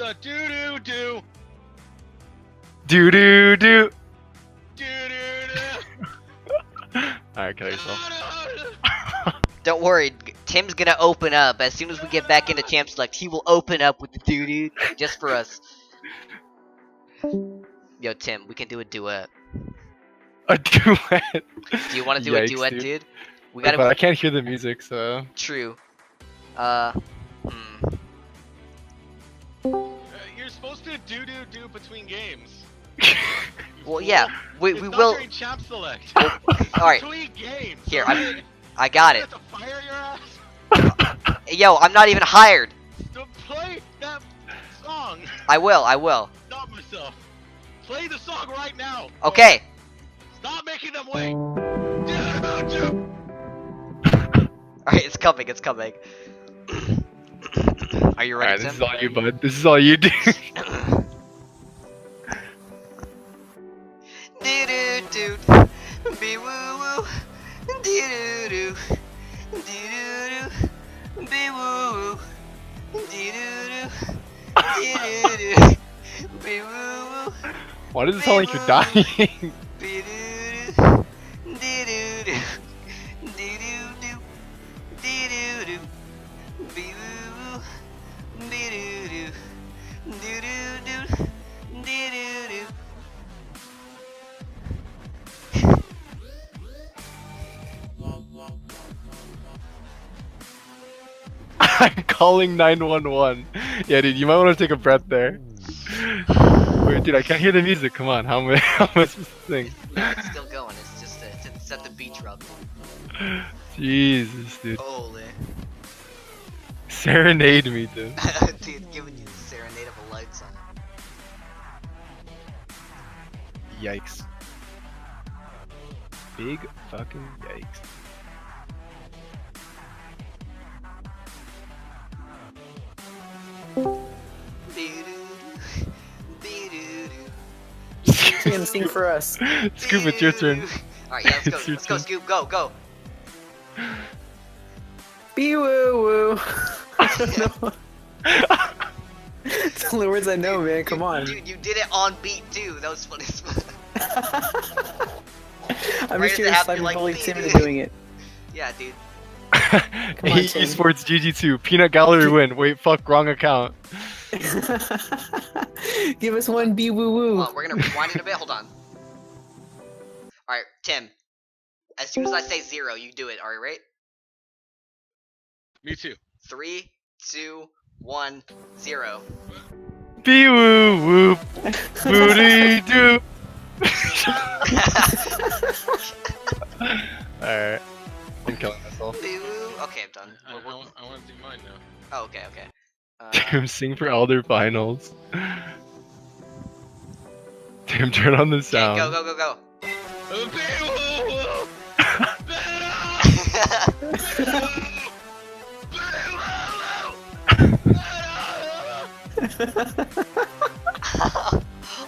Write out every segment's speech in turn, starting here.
the do-do-do. Do-do-do. Do-do-do. Alright, kill yourself. Don't worry, Tim's gonna open up. As soon as we get back into Champ Select, he will open up with the doo-doo just for us. Yo, Tim, we can do a duet. A duet? Do you want to do a duet, dude? We gotta. But I can't hear the music, so. True. You're supposed to do-do-do between games. Well, yeah, we It's not will. during Champ Select. Alright, Between games. here, alright? I got You it. have to fire your ass Yo, I'm not even hired. to play that song. I will. Stop myself. Play the song right now. Okay. Stop making them wait. Do-do-do. Alright, it's coming. Are you ready, Alright, Tim? this is all you, bud. This is all you do. Do-do-do. Be woo-woo. Do-do-do. Do-do-do. Be woo-woo. Do-do-do. Do-do-do. Be woo-woo. Why does it sound like you're dying? Be-do-do. Do-do-do. Do-do-do. Do-do-do. Be woo-woo. Do-do-do. Do-do-do. Do-do-do. I'm calling 911. Yeah, dude, you might want to take a breath there. Wait, dude, I can't hear the music. Come on, how am I supposed to sing? No, it's still going. It's just to set the beat drop. Jesus, dude. Holy. Serenade me, dude. Dude, giving you the serenade of a lifetime. Yikes. Big fucking yikes. Tim, sing for us. Scoop, it's your turn. Alright, yeah, It's your let's go, turn. Scoop, go. Be woo woo. I don't know. It's the only words I know, man. Come on. Dude, you did it on beat too. That was funny as fuck. I'm Right just at the curious half, if I you're can like, believe "Be Tim dude." into doing it. Yeah, dude. Come on, Hey, Tim. eSports GG2. Peanut Gallery win. Wait, fuck, wrong account. Give us one be woo woo. Hold on, we're gonna rewind it a bit. Hold on. Alright, Tim. As soon as I say 0, you do it. Are you right? Me too. 3, 2, 1, 0. Be woo woo. Booty doo. Alright. I'm killing myself. Okay, I'm done. I want to do mine now. Oh, okay. Tim, sing for Elder Finals. Tim, turn on the Okay, sound. go.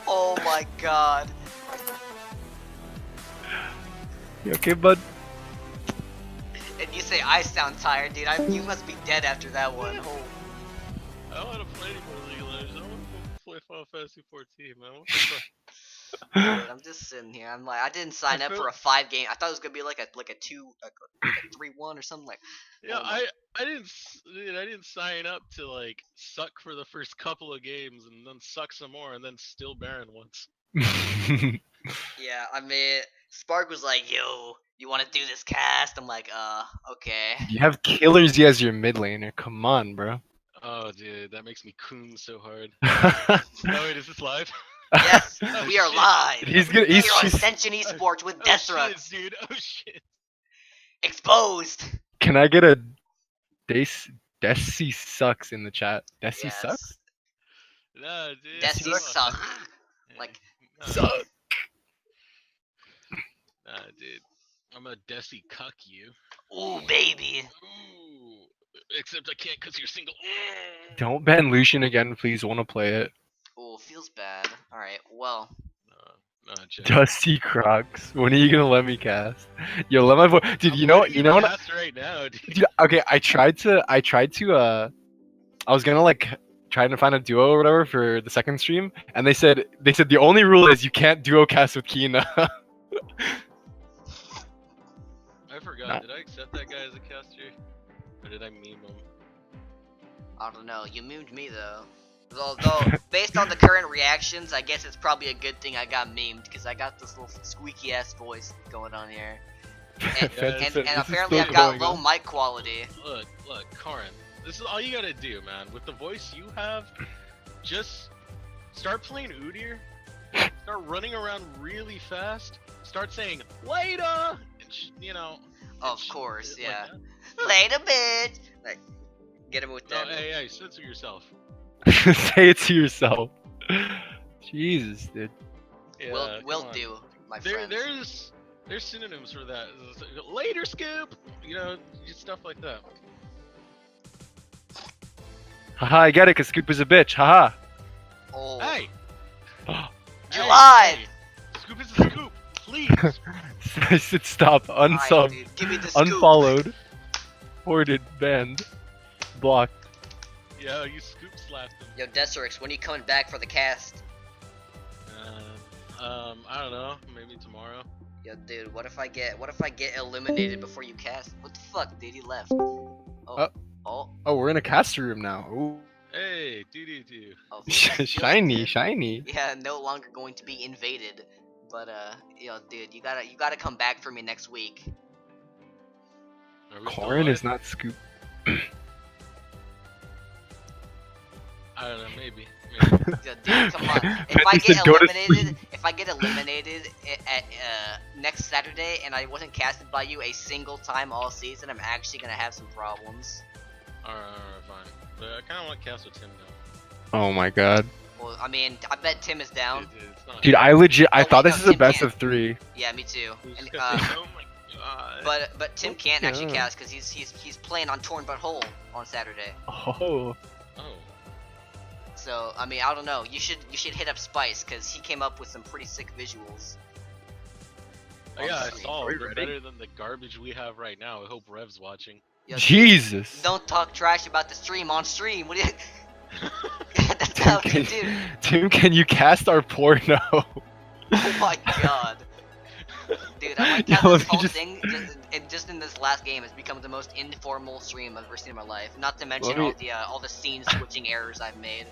Oh my god. You okay, bud? And you say I sound tired, dude. You must be dead after that one. Oh. I don't want to play anymore League of Legends. I want to play Final Fantasy 14, man. What the fuck? Dude, I'm just sitting here. I'm like, I didn't sign up for a 5 game. I thought it was gonna be like a 3-1 or something like. Yeah, Oh my- I didn't sign up to like suck for the first couple of games and then suck some more and then still Baron once. Yeah, I mean, Spark was like, "Yo, you want to do this cast?" I'm like, okay." You have Killers as your mid laner. Come on, bro. Oh, dude, that makes me coon so hard. Oh wait, is this live? Yes, Oh, we are shit. live. He's gonna. We He's are on just, Ascension eSports with Oh Deathrucks. shit, dude. Oh shit. Exposed. can I get a Desi sucks in the chat? Desi Yes. sucks? Nah, dude. Desi come on. suck. Yeah, Like, nah, Suck. Nah, dude. I'm a Desi cuck you. ooh, baby. Ooh. Except I can't cause you're single. Don't ban Lucian again, please. Want to play it? Ooh, feels bad. All right, well. Nah, check. Dusty Crocs. When are you gonna let me cast? Yo, let my voice. Dude, I'm you know what? letting You know what? cast right now, dude. Dude, okay, I tried to. I was gonna like trying to find a duo or whatever for the second stream, and they said the only rule is you can't duo cast with Kina. I forgot. Nah. Did I accept that guy as a caster, or did I meme him? I don't know. You memed me though. Although, based on the current reactions, I guess it's probably a good thing I got memed because I got this little squeaky ass voice going on here, and apparently I've got low mic quality. Look, Karin. This is all you gotta do, man. With the voice you have, just start playing Udyr, start running around really fast, start saying "later," and you know. Of course, yeah. Like Later, bitch. Like, get him with that. Hey, censor yourself. Say it to yourself. Jesus, dude. Yeah, will do, my friend. There's synonyms for that. Later, Scoop. You know, stuff like that. Haha, I get it, cause Scoop is a bitch. Haha. Oh. Hey. You're live. Hey. Scoop is a scoop. Please. I said stop. Unsub. Alright, dude, give me the scoop. Unfollowed. Hoarded. Banned. Blocked. Yeah, you scoop slapped him. Yo, Deserix, when are you coming back for the cast? I don't know. Maybe tomorrow. Yo, dude, what if I get eliminated before you cast? What the fuck, dude? He left. Oh. Oh, we're in a caster room now. Ooh. Hey, do. Oh, shiny. Yeah, no longer going to be invaded. But yo, dude, you gotta come back for me next week. Corn is not Scoop. I don't know, maybe. Yo, dude, come on. If I get eliminated at next Saturday and I wasn't casted by you a single time all season, I'm actually gonna have some problems. Alright, fine. But I kind of want to cast with Tim now. Oh my god. Well, I mean, I bet Tim is down. Dude, I thought this is a best of 3. Yeah, me too. And, oh my god. but Tim can't actually cast because he's playing on Torn But Whole on Saturday. Oh. So I mean, I don't know. You should hit up Spice because he came up with some pretty sick visuals. Oh, yeah, I saw. They're better than the garbage we have right now. I hope Rev's watching. Yo, Jesus. Don't talk trash about the stream on stream. What do you? That's how you do. Tim, can you cast our porno? Oh my god. Dude, I like how this whole thing, just in this last game, has become the most informal stream I've ever seen in my life. Not to mention all the scene switching errors I've made.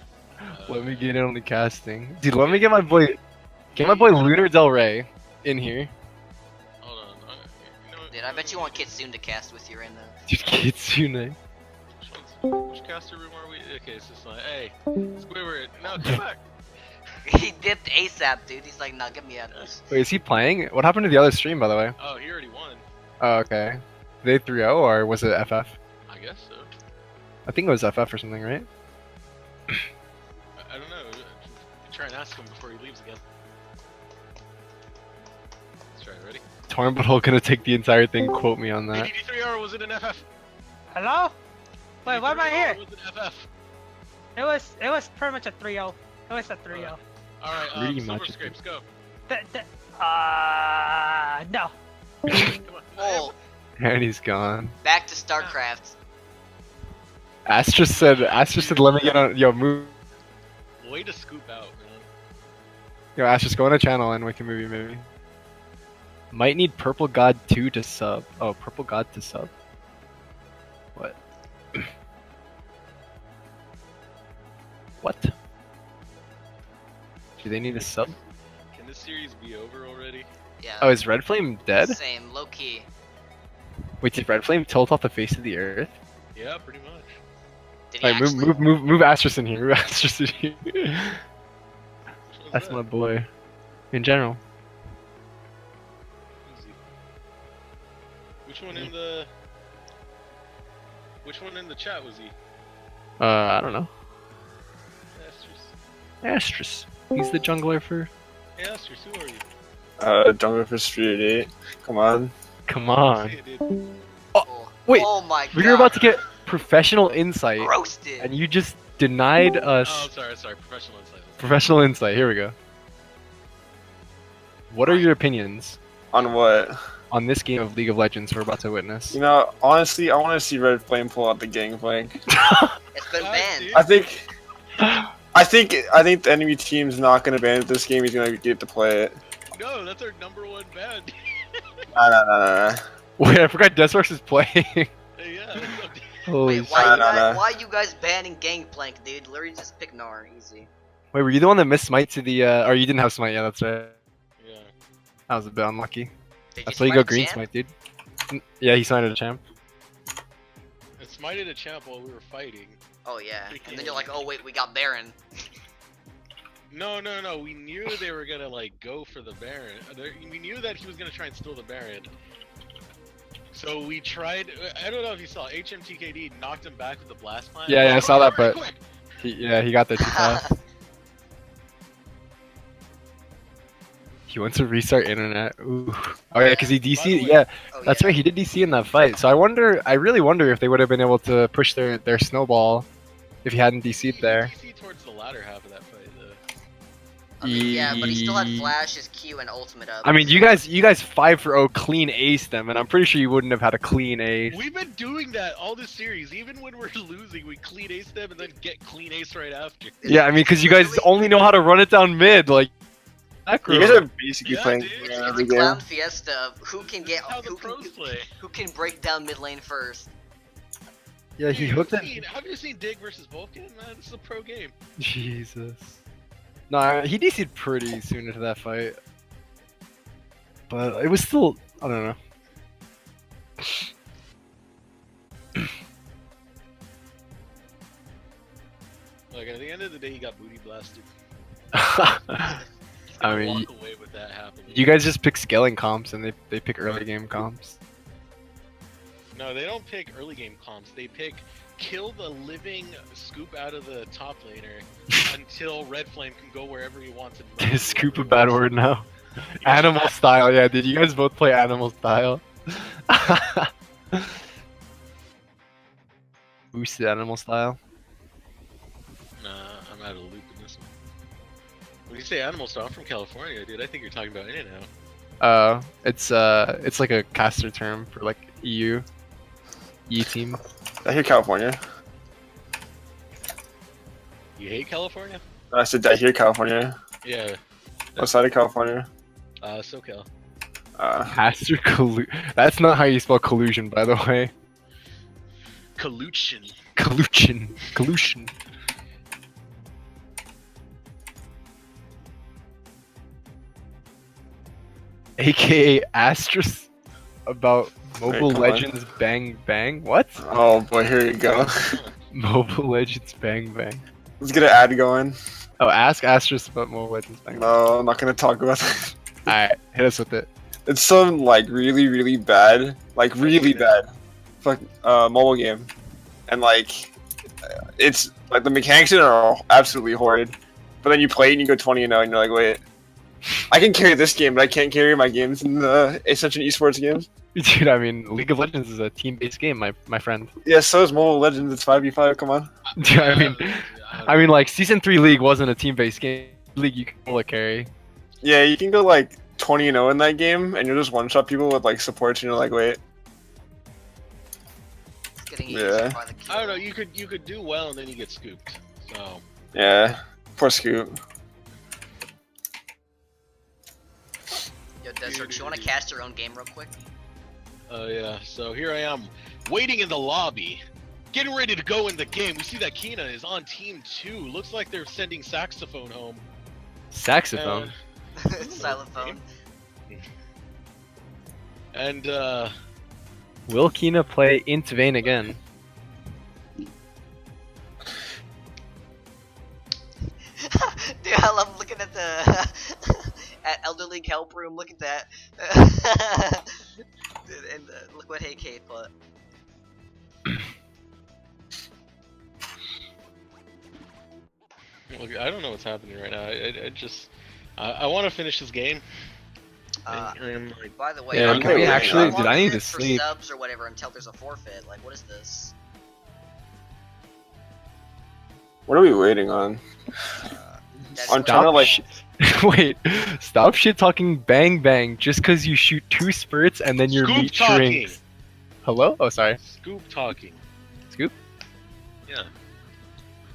Let me get in on the casting. Dude, let me get my boy Lunar Del Rey in here. Hold on. You know what? Dude, I bet you want Kitsune to cast with you right now. Dude, Kitsune. Which caster room are we? Okay, it's this one. Hey, Squidward, no, come back. He dipped ASAP, dude. He's like, nah, get me out of this. Wait, is he playing? What happened to the other stream, by the way? Oh, he already won. Oh, okay. Did they 3-0 or was it FF? I guess so. I think it was FF or something, right? I don't know. Try and ask him before he leaves again. Let's try. Ready? Torn But Whole gonna take the entire thing. Quote me on that. DD3 or was it an FF? Hello? Wait, why am I here? Was it FF? It was pretty much a 3-0. It was a 3-0. Alright, Pretty Silver much. Scrapes, go. No. Come on. Oh, And he's gone. back to StarCraft. Astra said, let me get on. Yo, move. Way to scoop out, man. Yo, Astra, go on a channel and we can movie maybe. Might need Purple God 2 to sub. Oh, Purple God to sub. What? What? Do they need a sub? Can this series be over already? Yeah. Oh, is Red Flame dead? Same, low key. Wait, did Red Flame tilt off the face of the earth? Yeah, pretty much. Did he Alright, actually? move Astrus in here. Move Astrus in here. Which one's That's that? my boy. In general. Who's he? Which one in the? Which one in the chat was he? I don't know. Astrus. Astrus. He's the jungler for. Hey, Astrus, who are you? Jungle for Street 8. Come on. Come on. Hey, dude. Oh, Wait, oh my god. We were about to get professional insight, roasted. and you just denied us Oh, sorry. Professional insight. professional insight. Here we go. What are your opinions On what? on this game of League of Legends we're about to witness? You know, honestly, I want to see Red Flame pull out the gangplank. It's been Ah, banned. dude. I think I think the enemy team's not gonna ban it this game. He's gonna get to play it. No, that's our #1 ban. Nah. Wait, I forgot Deathworks is playing. Yeah, that's Holy Wait, shit. why you guys banning Gangplank, dude? Literally just pick Gnar, easy. Wait, were you the one that missed Smite to the, or you didn't have Smite? Yeah, that's right. yeah. That was a bit unlucky. Did That's why you smite go a green champ? Smite, dude. Yeah, he signed a champ. I smited a champ while we were fighting. Oh yeah, and then you're like, oh wait, we got Baron. No, we knew they were gonna like go for the Baron. We knew that he was gonna try and steal the Baron. So we tried. I don't know if you saw HMTKD knocked him back with the blast plant. Yeah, I saw that, but Quick. he got there too fast. He wants to restart internet. Ooh. Oh yeah, because he By the DC'd. way- Yeah, Oh, that's yeah. right. He did DC in that fight. So I really wonder if they would have been able to push their snowball if he hadn't DC'd there. He towards the latter half of that fight, though. I mean, yeah, but he still had Ye- Flash, his Q, and Ultimate up. I mean, you guys 5-0 clean ace them, and I'm pretty sure you wouldn't have had a clean ace. We've been doing that all this series. Even when we're losing, we clean ace them and then get clean ace right after. Yeah, I mean, because you guys only know how to run it down mid, like. You guys are basically Yeah, playing dude. It's every a game. clown fiesta of who can get That's how the pros play. who can break down mid lane first. Yeah, he Dude, hooked have it. you seen- Have you seen Dig versus Vulcan? Man, this is a pro game. Jesus. Nah, he DC'd pretty soon into that fight. But it was still, I don't know. Like at the end of the day, he got booty blasted. I mean, walk away with that happily. you guys just pick scaling comps and they pick early game comps. No, they don't pick early game comps. They pick kill the living scoop out of the top laner until Red Flame can go wherever he wants. And run Scoop a wherever he bad wants. word now. Animal style, yeah. Did you guys both play animal style? Boosted animal style. Nah, I'm out of the loop in this one. When you say animal style, I'm from California, dude. I think you're talking about In and Out. It's like a caster term for like EU team. I hear California. You hate California? I said I hear California. Yeah. What side of California? SoCal. Caster That's not how you spell collusion, by the way. Collusion. Collusion. AKA Astrus about Mobile come on. Legends Bang Bang. What? Oh boy, here you go. Mobile Legends Bang Bang. Let's get an ad going. Oh, ask Astrus about Mobile Legends Bang Bang. No, I'm not gonna talk about that. Alright, hit us with it. It's some like really bad, like really bad, mobile game, and like it's like the mechanics in it are absolutely horrid. But then you play it and you go 20-0, and you're like, wait, I can carry this game, but I can't carry my games in the Ascension eSports games. Dude, I mean, League of Legends is a team-based game, my friend. Yeah, so is Mobile Legends. It's 5v5. Come on. Dude, I mean, like Season 3 League wasn't a team-based game. League you can solo carry. Yeah, you can go like 20-0 in that game, and you'll just one-shot people with like supports, and you're like, wait. It's getting Yeah. easier by the kill. I don't know. You could do well and then you get scooped. So Yeah, poor Scoot. Yo, Desert, you want to cast your own game real quick? Oh yeah, so here I am, waiting in the lobby, getting ready to go in the game. We see that Kina is on team 2. Looks like they're sending Saxophone home. Saxophone. Xylophone. And Will Kina play Int Vayne again? Dude, I love looking at the at Elder League help room. Look at that. Dude, and look what Hey Kate put. look, I don't know what's happening right now. I want to finish this game. And, like, By the way, Yeah, how can we long actually- is dude, I need it to for sleep. subs or whatever until there's a forfeit. Like, what is this? What are we waiting on? That's I'm what- trying to like. Sh- Wait, stop shit talking Bang Bang just because you shoot 2 spurts and then your Scoop meat talking. shrinks. Hello? Oh, sorry. Scoop talking. Scoop? Yeah.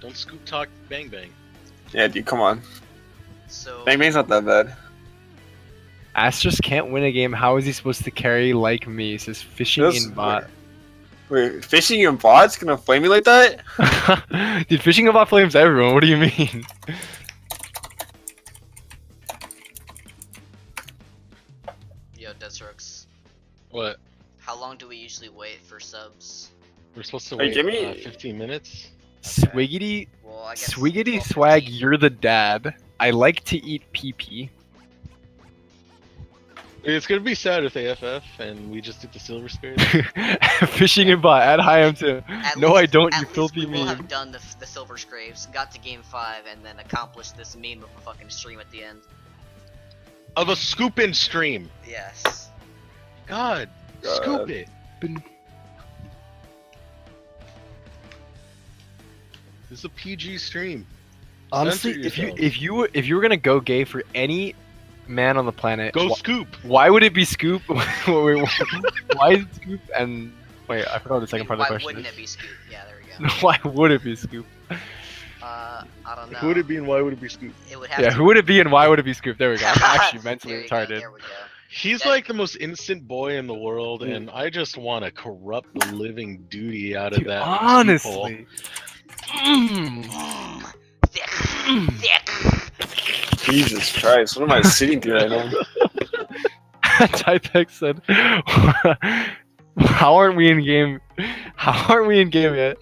Don't scoop talk bang bang. Yeah, dude, come on. So Bang Bang's not that bad. Asterisk can't win a game. How is he supposed to carry like me? Says fishing That's- in bot. Wait, fishing in bots gonna flame me like that? Dude, fishing in bot flames everyone. What do you mean? yo, Deathstrokes. What? How long do we usually wait for subs? We're supposed to Hey, wait give me- 15 minutes? Swiggity, Well, I guess swiggity 12, swag. 15. You're the dad. I like to eat pee. It's gonna be sad if they FF and we just did the silver spirit. Fishing in bot. Add high too. At No, I least- don't. At You least filthy we will meme. have done the silver scrapes, got to game 5, and then accomplished this meme of a fucking stream at the end. Of a scoop in stream. Yes. God, scoop it. This is a PG stream. Honestly, Censor if you were gonna go gay for any man on the planet, Go scoop. why would it be Scoop? Wait, why is it Scoop? And wait, I forgot what the second part of the Why question. wouldn't is. it be Scoop? Yeah, there we go. Why would it be Scoop? I don't know. Who would it be and why would it be Scoop? It would have Yeah, to who would it be and why would it be Scoop? There we go. I'm actually mentally There you go, retarded. there we go. He's That- like the most innocent boy in the world, and I just want to corrupt the living duty out of Dude, that. honestly. Mm. Thick. Thick. Jesus Christ, what am I sitting through right now? Typex said, "How aren't we in game? How aren't we in game yet?"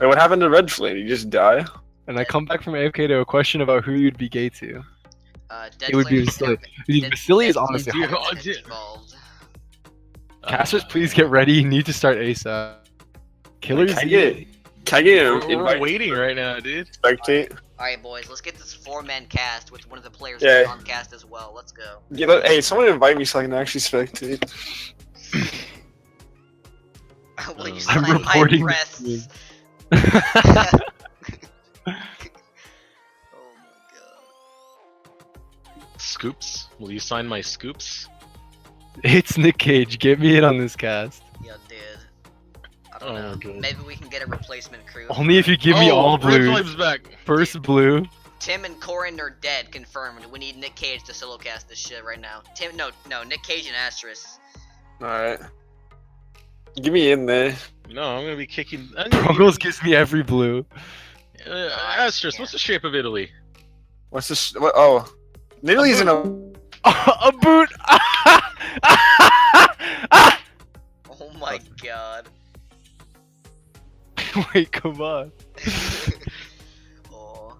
Wait, what happened to Red Flame? You just die? And I come back from AFK to a question about who you'd be gay to. Dead It would be Flame- Vasily. Dead- Vasily is Dead honestly Flame hard. has evolved. Casters, please get ready. You need to start ASAP. Killers. Can I get an We're invite waiting right now, dude. to spectate? Alright, boys, let's get this 4-man cast with one of the players Yeah. on cast as well. Let's go. Yeah, hey, someone invite me so I can actually spectate. Will you I'm sign my reporting breasts? this Oh my god. Scoops? Will you sign my scoops? It's Nick Cage. Get me in on this cast. Yeah, dude. I don't Oh, know. God. Maybe we can get a replacement crew. Only if you give me all Red blue. Flame's back. First blue. Tim and Corin are dead, confirmed. We need Nick Cage to solo cast this shit right now. No, Nick Cage and Asterisk. Alright. Give me in there. No, I'm gonna be kicking. I'm gonna Ruggles gives me every blue. be, Asterisk, what's the shape of Italy? What's this? What? Oh. Italy's in a. A boot. Oh my god. Wait, come on. Oh.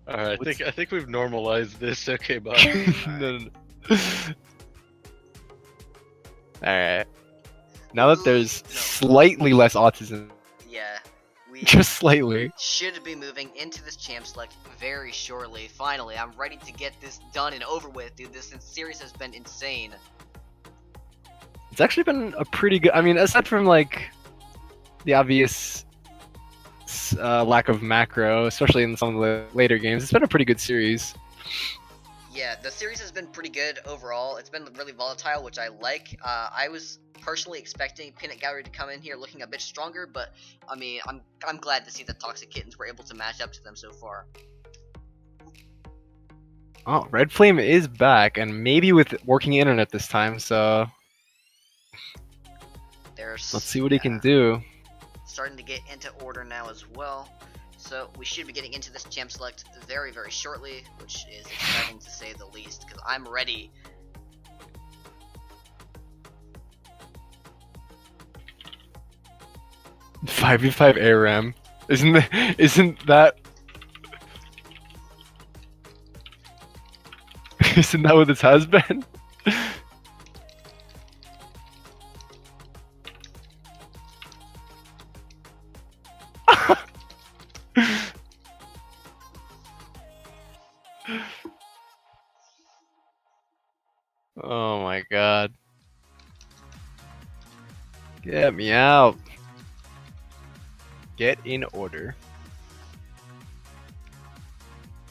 Alright, What's- I think we've normalized this. Okay, bye. No. Alright. Now that there's slightly less autism, Yeah. We just slightly. should be moving into this champ select very shortly. Finally, I'm ready to get this done and over with, dude. This series has been insane. It's actually been a pretty good. I mean, aside from like the obvious lack of macro, especially in some of the later games, it's been a pretty good series. Yeah, the series has been pretty good overall. It's been really volatile, which I like. I was personally expecting Peanut Gallery to come in here looking a bit stronger, but I mean, I'm glad to see that Toxic Kittens were able to match up to them so far. Oh, Red Flame is back, and maybe with working internet this time. So There's let's see what he can do. starting to get into order now as well. So we should be getting into this champ select very, very shortly, which is exciting to say the least, because I'm ready. 5v5 ARAM. Isn't that isn't that what this has been? Oh my god. Get me out. Get in order.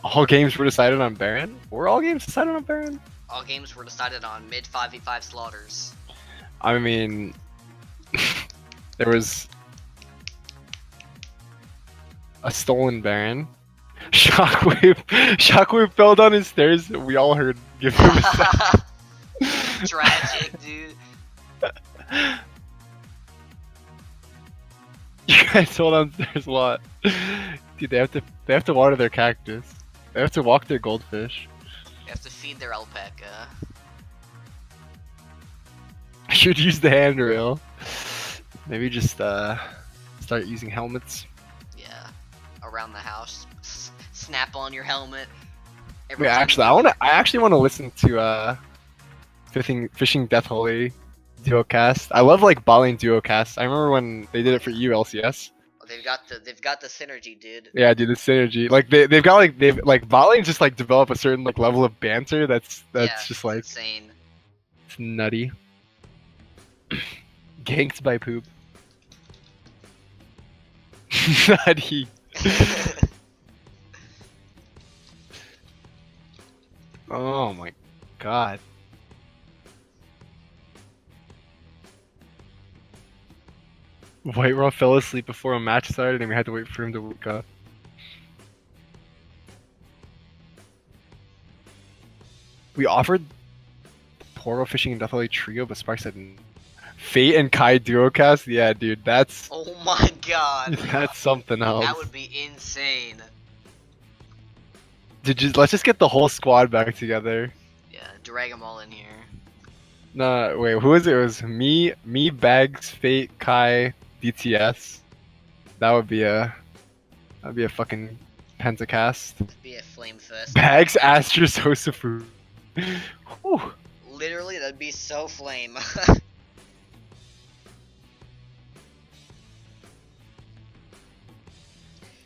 All games were decided on Baron? Were all games decided on Baron? All games were decided on mid 5v5 slaughters. I mean, there was A stolen Baron. Shockwave fell down his stairs. We all heard. Give him a second. Tragic, dude. You guys hold downstairs a lot. Dude, they have to water their cactus. They have to walk their goldfish. You have to feed their alpaca. I should use the handrail. Maybe just start using helmets. Yeah. Around the house. Snap on your helmet. Wait, actually, I actually want to listen to Fishing Death Holy duocast. I love like Bali duocast. I remember when they did it for EU LCS. They've got the synergy, dude. Yeah, dude, the synergy. Like they've like Bali just like develop a certain like level of banter that's Yeah, just like insane. it's nutty. Ganked by poop. Nutty. Oh my god. White Raw fell asleep before a match started and we had to wait for him to wake up. We offered Poro Fishing and Deathly Trio, but Spark said Fate and Kai duocast? Yeah, dude, that's Oh my god. that's something else. That would be insane. Let's just get the whole squad back together. Yeah, drag them all in here. Nah, wait, who was it? It was me, Bags, Fate, Kai, DTS. That'd be a fucking pentacast. It'd be a flame fest. Bags, Astros, Hosafu. Whew. Literally, that'd be so flame.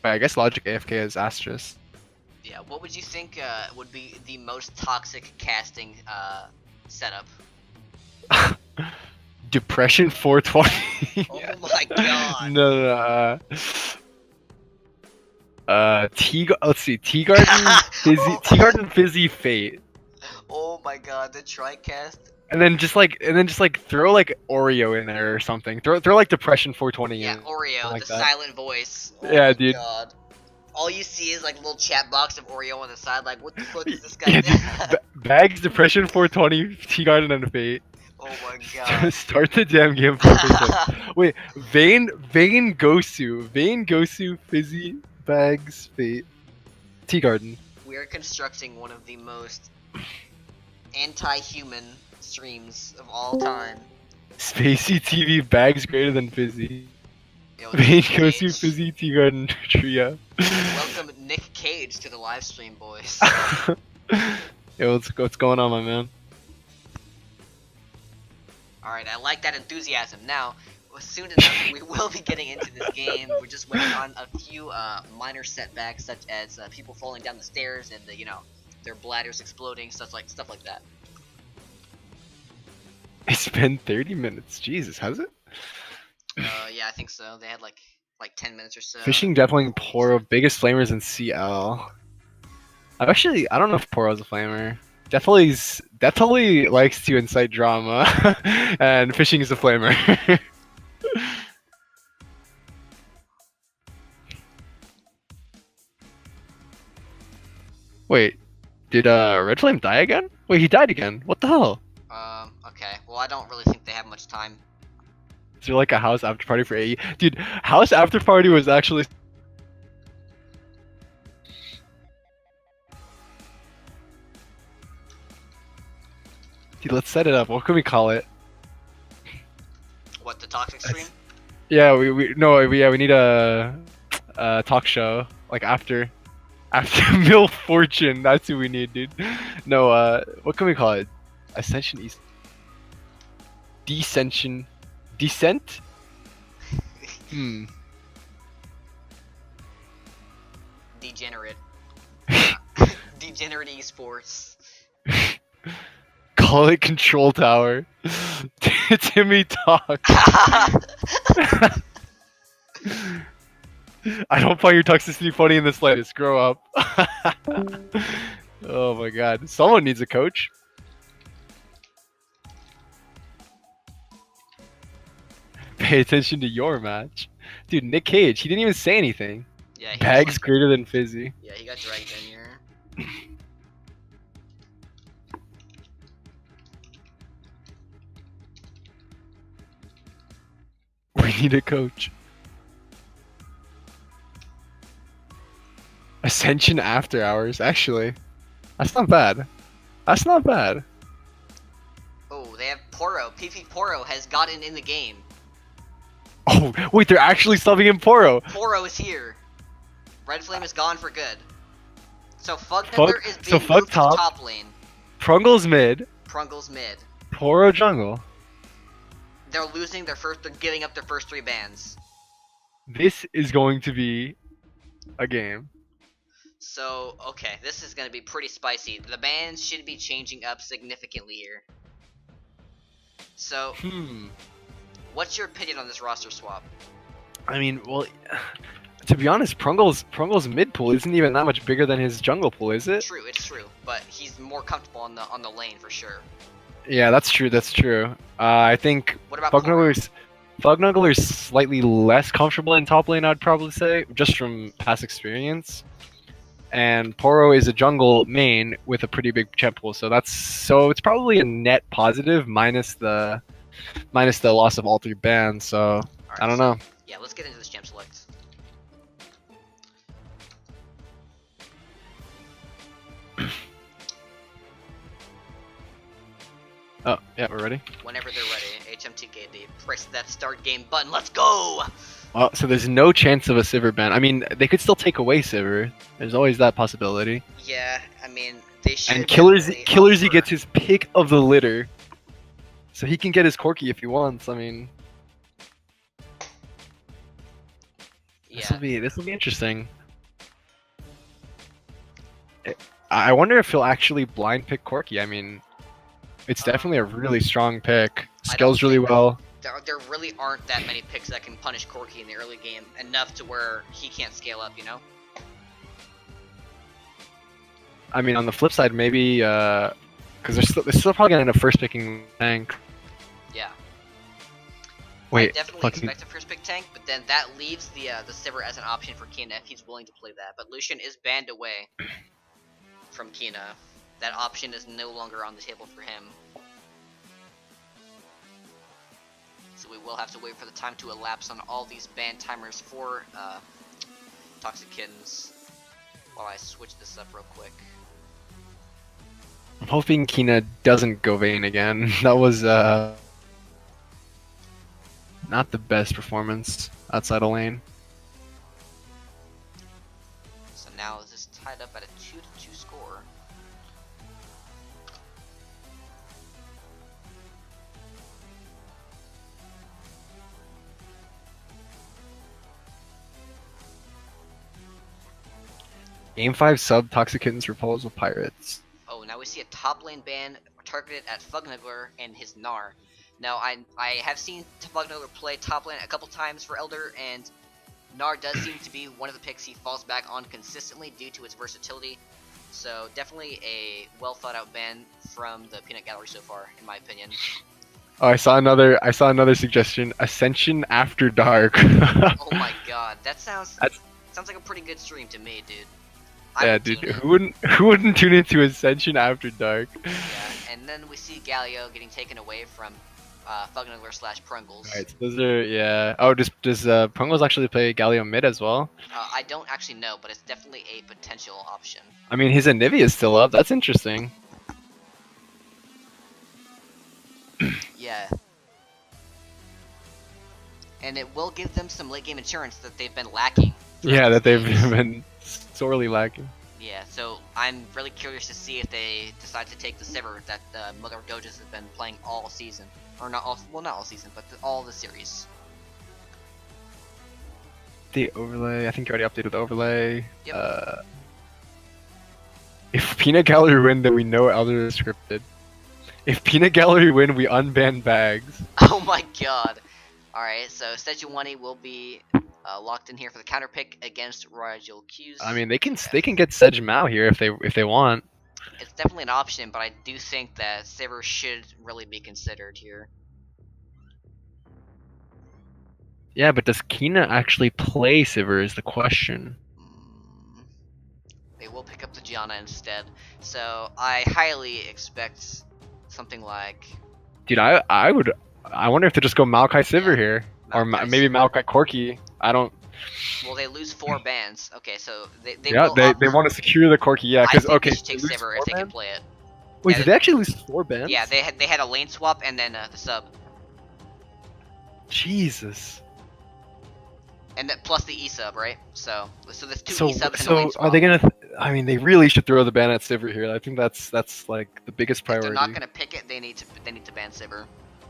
Wait, I guess Logic AFK is Astros. Yeah, what would you think would be the most toxic casting setup? Depression 420. Oh my god. No. Let's see. Tea Garden Fizzy Fate. Oh my god, the tricast. And then just like throw like Oreo in there or something. Throw like Depression 420 Yeah, in. Oreo, like the that. silent voice. Oh Yeah, my dude. God. All you see is like a little chat box of Oreo on the side, like what the fuck is this Yeah, guy? dude. Bags, Depression 420, Tea Garden, and Fate. Oh my god. Start the damn game. Wait, Vayne Gosu, Fizzy, Bags, Fate, Tea Garden. We are constructing one of the most anti-human streams of all time. Spacey TV, Bags greater than Fizzy. Yo, Vayne Nick Gosu, Cage. Fizzy, Tea Garden, Trio. Welcome Nick Cage to the live stream, boys. Yo, what's going on, my man? Alright, I like that enthusiasm. Now, soon enough, we will be getting into this game. We're just waiting on a few minor setbacks, such as people falling down the stairs and their bladders exploding, stuff like that. It's been 30 minutes. Jesus, has it? Yeah, I think so. They had like 10 minutes or so. Fishing definitely Poro, biggest flamers in CL. I don't know if Poro's a flamer. Definitely likes to incite drama, and Fishing is a flamer. Wait, did Red Flame die again? Wait, he died again. What the hell? Okay. Well, I don't really think they have much time. Is there like a house after party for AE? Dude, house after party was actually. Dude, let's set it up. What can we call it? What, the toxic stream? Yeah, we need a talk show like after Mill Fortune. That's who we need, dude. No, what can we call it? Ascension eSports. Descent? Degenerate. Degenerate eSports. Call it Control Tower. Timmy talk. I don't find your toxicity funny in the slightest. Grow up. Oh my god. Someone needs a coach. Pay attention to your match. Dude, Nick Cage, he didn't even say anything. Yeah, he Bags just, greater than Fizzy. yeah, he got dragged in here. We need a coach. Ascension after hours, actually. That's not bad. That's not bad. Oh, they have Poro. PP Poro has gotten in the game. Oh, wait, they're actually subbing in Poro. Poro is here. Red Flame is gone for good. So Fugnickler is so being Fug moved to the top. top lane. Prungle's mid. Prungle's mid. Poro jungle. They're losing their first. They're giving up their first 3 bans. This is going to be a game. So okay, this is gonna be pretty spicy. The bans should be changing up significantly here. So, what's your opinion on this roster swap? I mean, well, to be honest, Prungle's mid pool isn't even that much bigger than his jungle pool, is it? True, it's true, but he's more comfortable on the lane for sure. Yeah, that's true. That's true. I think What about Poro? Fugnuckler's slightly less comfortable in top lane, I'd probably say, just from past experience. And Poro is a jungle main with a pretty big champ pool, so it's probably a net positive minus the loss of all 3 bans. So Alright, I don't know. Yeah, let's get into this champ select. Oh yeah, we're ready. Whenever they're ready, HMTKD, press that start game button. Let's go! Well, so there's no chance of a Sivir ban. I mean, they could still take away Sivir. There's always that possibility. Yeah, I mean, they should. And definitely Killersy offer- gets his pick of the litter, so he can get his Corki if he wants. I mean, Yeah, this will be interesting. I wonder if he'll actually blind pick Corki. I mean, it's definitely a really strong pick. Scales really think- well. there really aren't that many picks that can punish Corki in the early game enough to where he can't scale up, you know? I mean, on the flip side, maybe because they're still probably gonna end up first picking tank. Yeah. Wait, I definitely fucking- expect a first pick tank, but then that leaves the Sivir as an option for Kina if he's willing to play that. But Lucian is banned away from Kina. That option is no longer on the table for him. So we will have to wait for the time to elapse on all these ban timers for Toxic Kittens. While I switch this up real quick. I'm hoping Kina doesn't go Vayne again. That was not the best performance outside of lane. So now this is tied up at a 2-2 score. Game 5 sub Toxic Kittens Proposal Pirates. Oh, now we see a top lane ban targeted at Fugnickler and his Gnar. Now, I have seen Fugnickler play top lane a couple times for Elder, and Gnar does seem to be one of the picks he falls back on consistently due to its versatility. So definitely a well thought out ban from the peanut gallery so far, in my opinion. Oh, I saw another suggestion. Ascension after dark. Oh my god, that sounds like a pretty good stream to me, dude. I Yeah, would dude, tune in. who wouldn't tune into Ascension after dark? Yeah, and then we see Galio getting taken away from Fugnickler / Prungles. Alright, so those are, yeah. Oh, does Prungles actually play Galio mid as well? I don't actually know, but it's definitely a potential option. I mean, his Anivia is still up. That's interesting. Yeah. And it will give them some late game insurance that they've been lacking. Yeah, that they've games. been sorely lacking. Yeah, so I'm really curious to see if they decide to take the Sivir that Mother of Doges has been playing all season. Or not all, well not all season, but all the series. The overlay, I think you already updated the overlay. Yep. If Peanut Gallery win, then we know Elder is scripted. If Peanut Gallery win, we unban Bags. Oh my god. Alright, so Sejuani will be locked in here for the counter pick against Royal Q's. I mean, they can get Sedge Mao here if they want. It's definitely an option, but I do think that Sivir should really be considered here. Yeah, but does Kina actually play Sivir is the question. Janna instead. So I highly expect something like Dude, I wonder if to just go Maokai Sivir Yeah, here, or Maokai maybe Sivir. Maokai Corki. I don't. Well, they lose 4 bans. Okay, so they Yeah, will. they want to secure the Corki. Yeah, I because think okay, they should take they lose Sivir 4 if they can bans? play it. Wait, Yeah, did they actually lose 4 bans? Yeah, they had a lane swap and then the sub, Jesus. and then plus the E sub, right? So there's 2 So E subs and a lane so swap. are they gonna? I mean, they really should throw the ban at Sivir here. I think that's like the biggest If they're priority. not gonna pick it, they need to ban Sivir.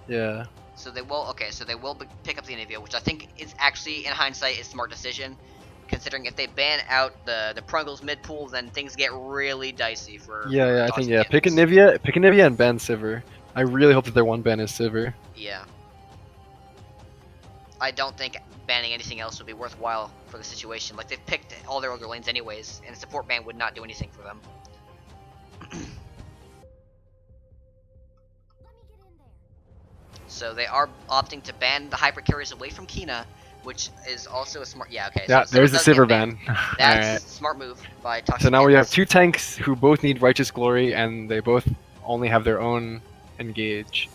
Yeah. So they will. Okay, so they will pick up the Anivia, which I think is actually, in hindsight, a smart decision. Considering if they ban out the Prungles mid pool, then things get really dicey for. Yeah, I Dogs think and pick a Kittens. Nivea and ban Sivir. I really hope that their one ban is Sivir. Yeah. I don't think banning anything else would be worthwhile for the situation. Like, they've picked all their other lanes anyways, and a support ban would not do anything for them. So they are opting to ban the hyper carriers away from Kina, which is also a smart. Yeah, okay. Yeah, so there's the does get Sivir banned. ban. That's Alright. a smart move by Toxic. So now we have Kittens. 2 tanks who both need Righteous Glory, and they both only have their own engage.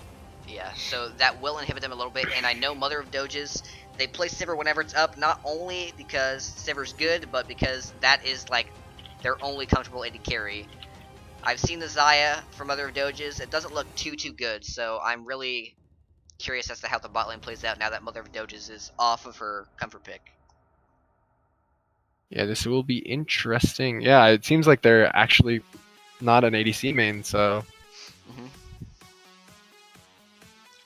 Yeah, so that will inhibit them a little bit, and I know Mother of Doges, they play Sivir whenever it's up, not only because Sivir's good, but because that is, like, their only comfortable AD carry. I've seen the Xayah from Mother of Doges, it doesn't look too good, so I'm really curious as to how the bot lane plays out now that Mother of Doges is off of her comfort pick. Yeah, this will be interesting. Yeah, it seems like they're actually not an ADC main, so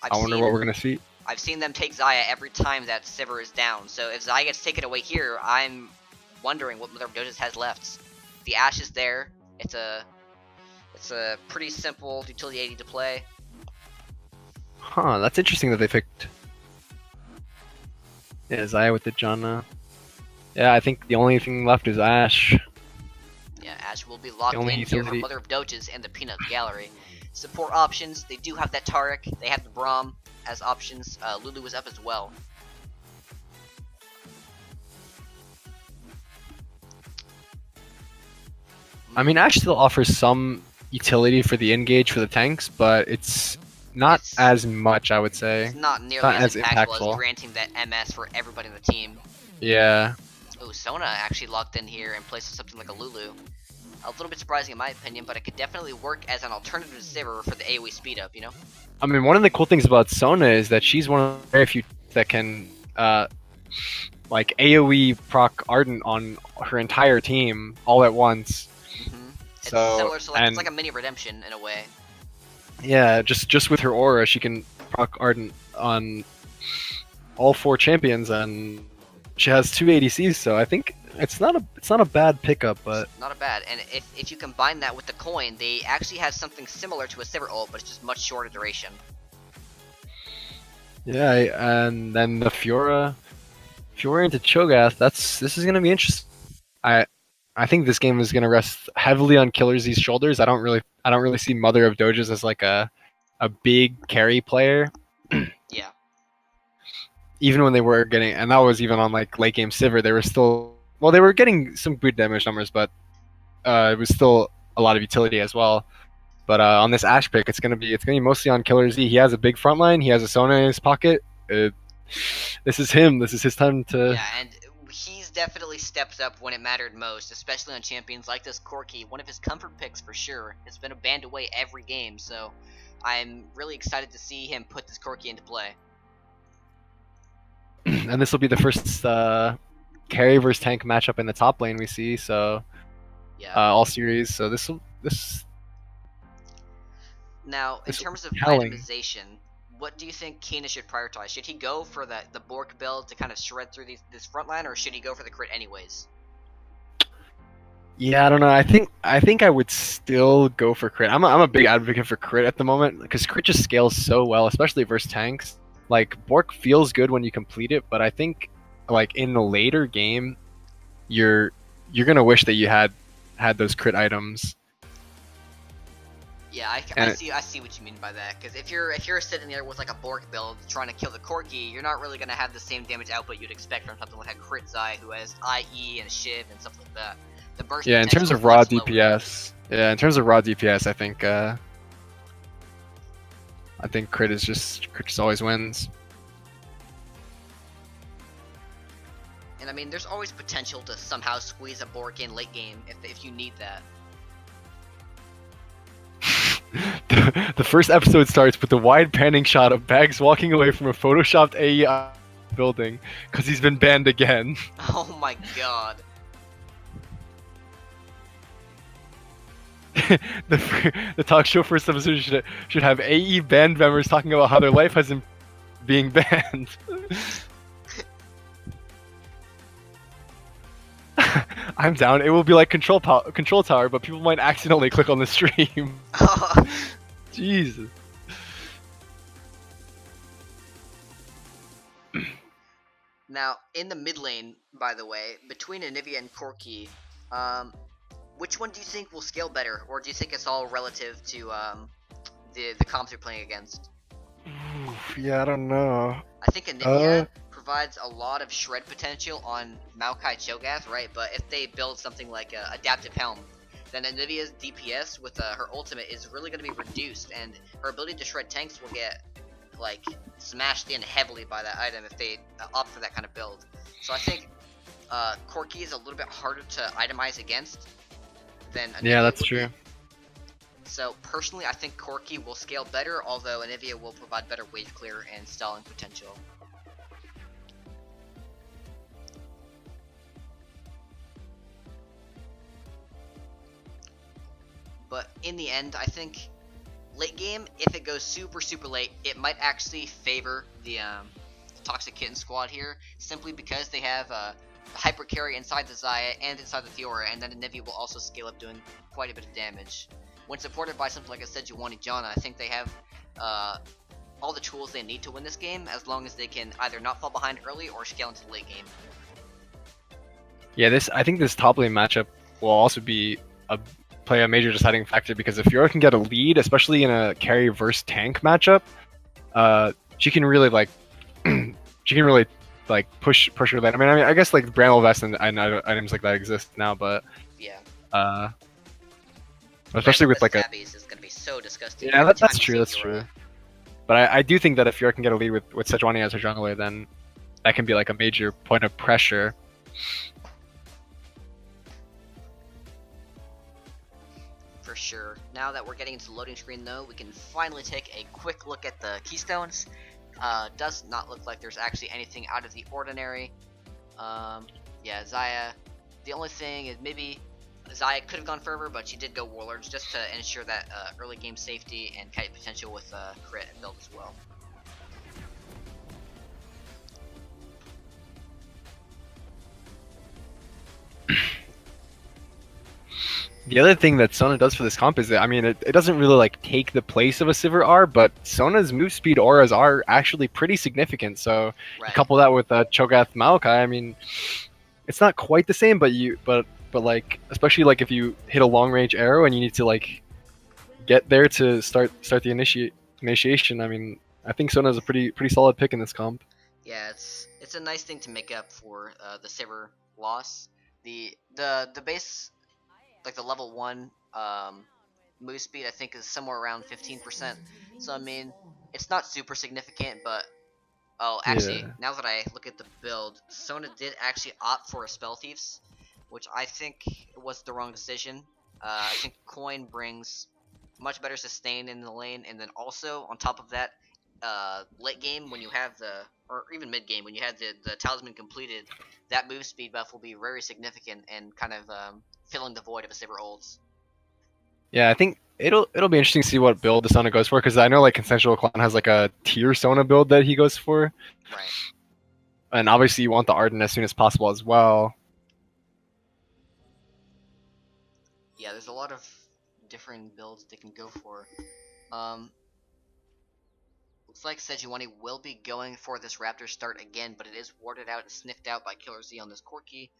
I wonder what we're gonna see. I've seen them take Xayah every time that Sivir is down, so if Xayah gets taken away here, I'm wondering what Mother of Doges has left. The Ashe is there. It's a pretty simple utility AD to play. Huh, that's interesting that they picked. Yeah, Xayah with the Janna. Yeah, I think the only thing left is Ashe. Yeah, Ashe will be locked in only here for utility- Mother of Doges and the Peanut Gallery. Support options, they do have that Taric, they have the Braum as options. Lulu is up as well. I mean, Ashe still offers some utility for the engage for the tanks, but it's not It's- as much, I would say. It's not nearly not as as impactful impactful. as granting that MS for everybody in the team. Yeah. Oh, Sona actually locked in here and places something like a Lulu. A little bit surprising in my opinion, but it could definitely work as an alternative to Sivir for the AoE speed up, you know? I mean, one of the cool things about Sona is that she's one of the very few that can, like, AoE proc Ardent on her entire team all at once. It's So, similar to, like, and it's like a mini redemption in a way. yeah, just with her aura, she can proc Ardent on all 4 champions, and she has 2 ADCs. So I think it's not a bad pickup, but Not a bad, and if you combine that with the coin, they actually have something similar to a Sivir ult, but it's just much shorter duration. yeah, and then the Fiora into Cho'Gath. This is gonna be interesting. I think this game is gonna rest heavily on Killer Z's shoulders. I don't really see Mother of Doges as like a big carry player. Yeah. Even when they were getting, and that was even on like late game Sivir, they were getting some good damage numbers, but it was still a lot of utility as well. But on this Ashe pick, it's gonna be mostly on Killer Z. He has a big front line. He has a Sona in his pocket. This is him. This is his time to. Yeah, and he's definitely stepped up when it mattered most, especially on champions like this Corki. One of his comfort picks for sure. It's been banned away every game, so I'm really excited to see him put this Corki into play. And this will be the first carry versus tank matchup in the top lane we see. So Yeah. all series. So this. Now, in this terms of telling. itemization, what do you think Kina should prioritize? Should he go for the Bork build to kind of shred through this front line, or should he go for the crit anyways? Yeah, I don't know. I think I would still go for crit. I'm a big advocate for crit at the moment because crit just scales so well, especially versus tanks. Like Bork feels good when you complete it, but I think like in the later game, you're gonna wish that you had those crit items. Yeah, I see what you mean by that. Because if you're sitting there with like a Bork build trying to kill the Corki, you're not really gonna have the same damage output you'd expect from something like a crit Zai who has IE and Shiv and stuff like that. The burst Yeah, in terms potential of is raw much lower. DPS. Yeah, in terms of raw DPS, I think Crit just always wins. And I mean, there's always potential to somehow squeeze a Bork in late game if you need that. The first episode starts with the wide panning shot of Bags walking away from a photoshopped AE building because he's been banned again. Oh my god. The talk show first episode should have AE band members talking about how their life has been being banned. I'm down. It will be like Control Tower, but people might accidentally click on the stream. Jesus. Now, in the mid lane, by the way, between Anivia and Corki, which one do you think will scale better, or do you think it's all relative to the comps you're playing against? Yeah, I don't know. I think Anivia provides a lot of shred potential on Maokai Cho'Gath, right? But if they build something like Adaptive Helm, then Anivia's DPS with her ultimate is really going to be reduced, and her ability to shred tanks will get like smashed in heavily by that item if they opt for that kind of build. So I think Corki is a little bit harder to itemize against than Anivia. Yeah, that's would true. be. So personally, I think Corki will scale better, although Anivia will provide better wave clear and stalling potential. But in the end, I think late game, if it goes super late, it might actually favor the Toxic Kitten squad here, simply because they have hyper carry inside the Xayah and inside the Fiora, and then Anivia will also scale up doing quite a bit of damage. When supported by something like a Sejuani Janna, I think they have all the tools they need to win this game, as long as they can either not fall behind early or scale into the late game. Yeah, I think this top lane matchup will also play a major deciding factor, because if Fiora can get a lead, especially in a carry versus tank matchup, she can really push her lane. I mean, I guess like Bramble Vest and items like that exist now, but yeah. Especially with like Tabbies is gonna be so disgusting. Yeah, that's true. That's true. But I do think that if Fiora can get a lead with Sejuani as her jungler, then that can be like a major point of pressure. For sure. Now that we're getting into the loading screen, though, we can finally take a quick look at the keystones. Does not look like there's actually anything out of the ordinary. Yeah, Xayah. The only thing is maybe Xayah could have gone Fervor, but she did go Warlords just to ensure that early game safety and kite potential with crit build as well. The other thing that Sona does for this comp is that, I mean, it doesn't really like take the place of a Sivir R, but Sona's move speed auras are actually pretty significant. So Right. couple that with Cho'Gath Maokai, I mean, it's not quite the same, but like, especially like if you hit a long range arrow and you need to like get there to start the initiation. I mean, I think Sona's a pretty solid pick in this comp. Yeah, it's a nice thing to make up for the Sivir loss. The base, like the level 1 move speed, I think is somewhere around 15%. So I mean, it's not super significant, but actually, Yeah. now that I look at the build, Sona did actually opt for a Spell Thieves, which I think was the wrong decision. I think Coin brings much better sustain in the lane, and then also on top of that, late game when you have or even mid game when you have the talisman completed, that move speed buff will be very significant and kind of filling the void of a Sivir ults. Yeah, I think it'll be interesting to see what build the Sona goes for, because I know like Consensual Clan has like a tier Sona build that he goes for, Right. and obviously you want the Arden as soon as possible as well. Yeah, there's a lot of different builds they can go for. Looks like Sejuani will be going for this Raptor start again, but it is warded out and sniffed out by Killer Z on this Corki.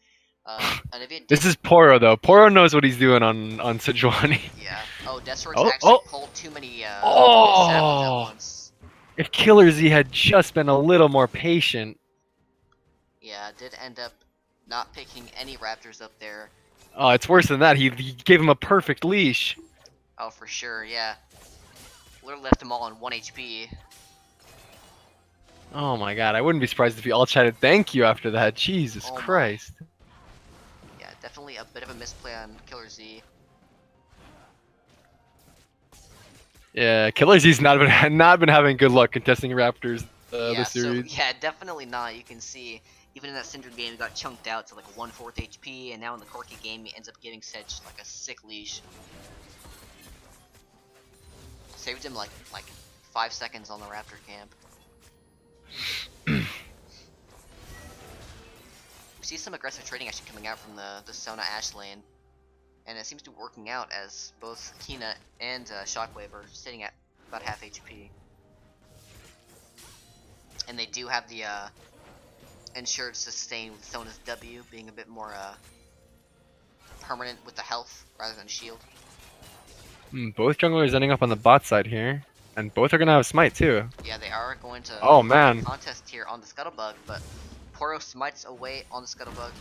This is Poro though. Poro knows what he's doing on Sejuani. Yeah. Oh, Deathsword's Oh, actually oh. pulled too many sabots Oh. at once. If Killer Z had just been a little more patient. Yeah, did end up not picking any Raptors up there. Oh, it's worse than that. He gave him a perfect leash. Oh, for sure, yeah. Literally left them all on 1 HP. Oh my god, I wouldn't be surprised if you all chatted thank you after that. Jesus Oh my. Christ. Yeah, definitely a bit of a misplay on Killer Z. Yeah, Killer Z's not been having good luck contesting Raptors Yeah, this so series. yeah, definitely not. You can see, even in that Cinder game, he got chunked out to like 1/4 HP, and now in the Corki game, he ends up getting such like a sick leash. Saved him like 5 seconds on the Raptor camp. We see some aggressive trading actually coming out from the Sona Ash lane, and it seems to be working out as both Kina and Shockwave are sitting at about half HP. And they do have the ensured sustain with Sona's W being a bit more permanent with the health rather than shield. Both junglers ending up on the bot side here, and both are gonna have smite too. Yeah, they are going to Oh man. contest here on the Scuttlebug, but Poro smites away on the Scuttlebug,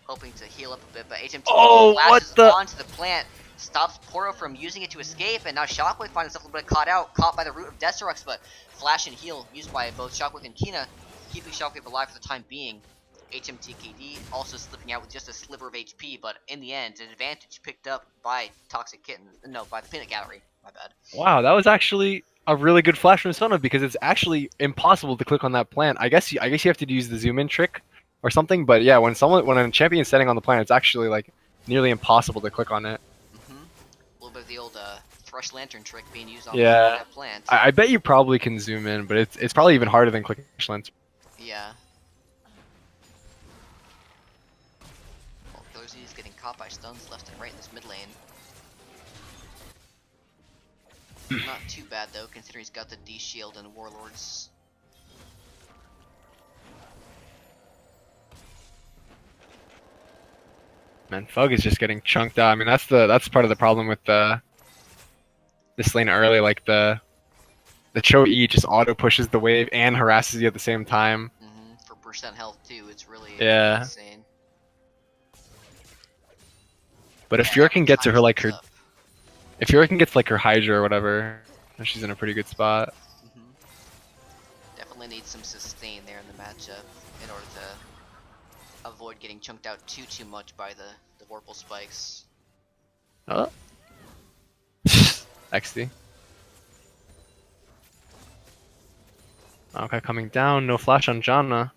hoping to heal up a bit, but HMT flashes onto the plant, stops Poro from using it to escape, and now Shockwave finds himself a little bit caught by the root of Desterux, but Flash and Heal used by both Shockwave and Kina, keeping Shockwave alive for the time being. HMTKD also slipping out with just a sliver of HP, but in the end, an advantage picked up by Toxic Kittens. No, by the Peanut Gallery. My bad. Wow, that was actually a really good flash from Sona because it's actually impossible to click on that plant. I guess you have to use the zoom in trick or something, but yeah, when a champion's setting on the plant, it's actually like nearly impossible to click on it. A little bit of the old Thrush Lantern trick being used on that plant. I bet you probably can zoom in, but it's probably even harder than clicking Thrush Lantern. Yeah. Well, Killer Z is getting caught by stuns left and right in this mid lane. Not too bad though, considering he's got the D shield and Warlords. Man, Fug is just getting chunked out. I mean, that's part of the problem with this lane early. Like the Cho E just auto pushes the wave and harasses you at the same time. For percent health too, it's really insane. But if Fjord can get to her like her, if Fjord can get to like her Hydra or whatever, then she's in a pretty good spot. Definitely needs some sustain there in the matchup in order to avoid getting chunked out too much by the Vorpal spikes. Oh. XD. Okay, coming down, no flash on Janna.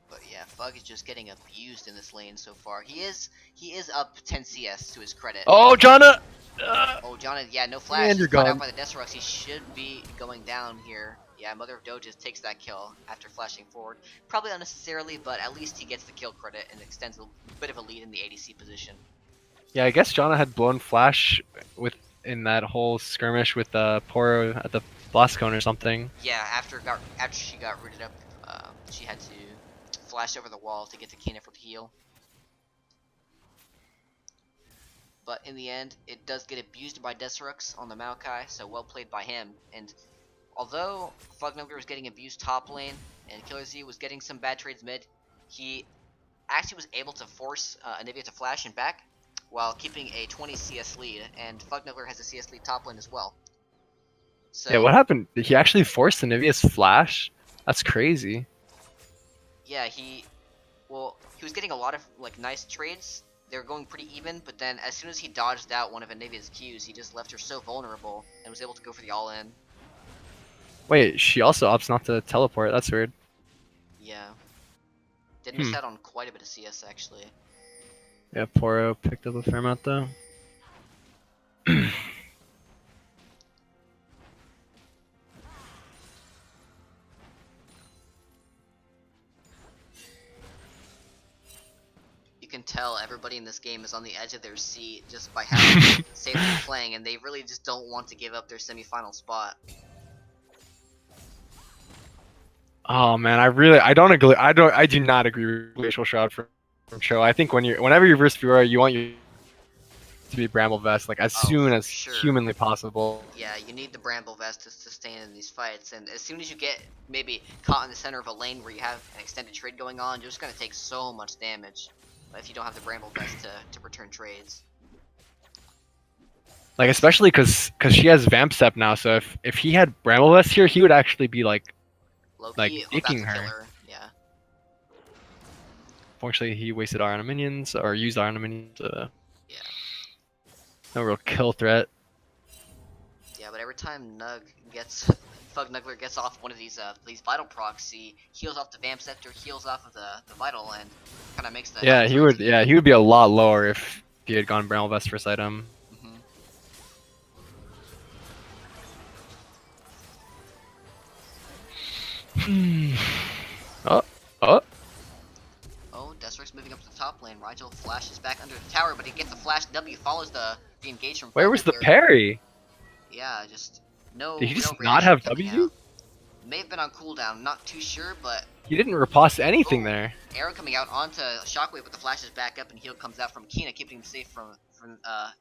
But yeah, Fug is just getting abused in this lane so far. He is up 10 CS to his credit. Oh, Janna! Oh, Janna, yeah, no flash. And you're He's caught gone. out by the Desterux. He should be going down here. Yeah, Mother of Doges takes that kill after flashing forward. Probably unnecessarily, but at least he gets the kill credit and extends a bit of a lead in the ADC position. Yeah, I guess Janna had blown flash in that whole skirmish with Poro at the blast cone or something. Yeah, after she got rooted up, she had to flash over the wall to get to Kina for the heal. But in the end, it does get abused by Desterux on the Maokai, so well played by him. And although Fugnugger was getting abused top lane and Killer Z was getting some bad trades mid, he actually was able to force Anivia to flash and back while keeping a 20 CS lead, and Fugnugger has a CS lead top lane as well. So, Yeah, what happened? Did he actually force Anivia's flash? That's crazy. yeah, he was getting a lot of like nice trades. They were going pretty even, but then as soon as he dodged out one of Anivia's Qs, he just left her so vulnerable and was able to go for the all-in. Wait, she also opts not to teleport. That's weird. Yeah. Did miss out on quite a bit of CS actually. Yeah, Poro picked up a fair amount though. You can tell everybody in this game is on the edge of their seat just by how safe they're playing, and they really just don't want to give up their semifinal spot. Oh man, I don't agree. I do not agree with glacial shroud from Cho. I think whenever you verse Fiora, you want your to be Bramble Vest like as Oh, soon for as sure. humanly possible. Yeah, you need the Bramble Vest to sustain in these fights, and as soon as you get maybe caught in the center of a lane where you have an extended trade going on, you're just gonna take so much damage if you don't have the Bramble Vest to return trades. Like especially because she has Vamp Step now, so if he had Bramble Vest here, he would actually be like Low-key, about to dicking kill her. her. Yeah. Fortunately, he wasted R on minions or used R on minions. Yeah. No real kill threat. Yeah, but every time Fugnuggler gets off one of these vital procs, he heals off the Vamp Scepter, heals off of the vital, and kind of makes the Yeah, he would. Yeah, he would be a lot lower if he had gone Bramble Vest first item. Oh. Oh, Deathstrike's moving up to the top lane. Rigel flashes back under the tower, but he gets the flash W, follows the engage from Where was the Fugnuggler. parry? Yeah, just no. Did he just real not reaction have coming W? out. May have been on cooldown, not too sure, but He didn't riposte anything Oh. there. arrow coming out onto Shockwave, but the flash is back up and heal comes out from Kina, keeping him safe from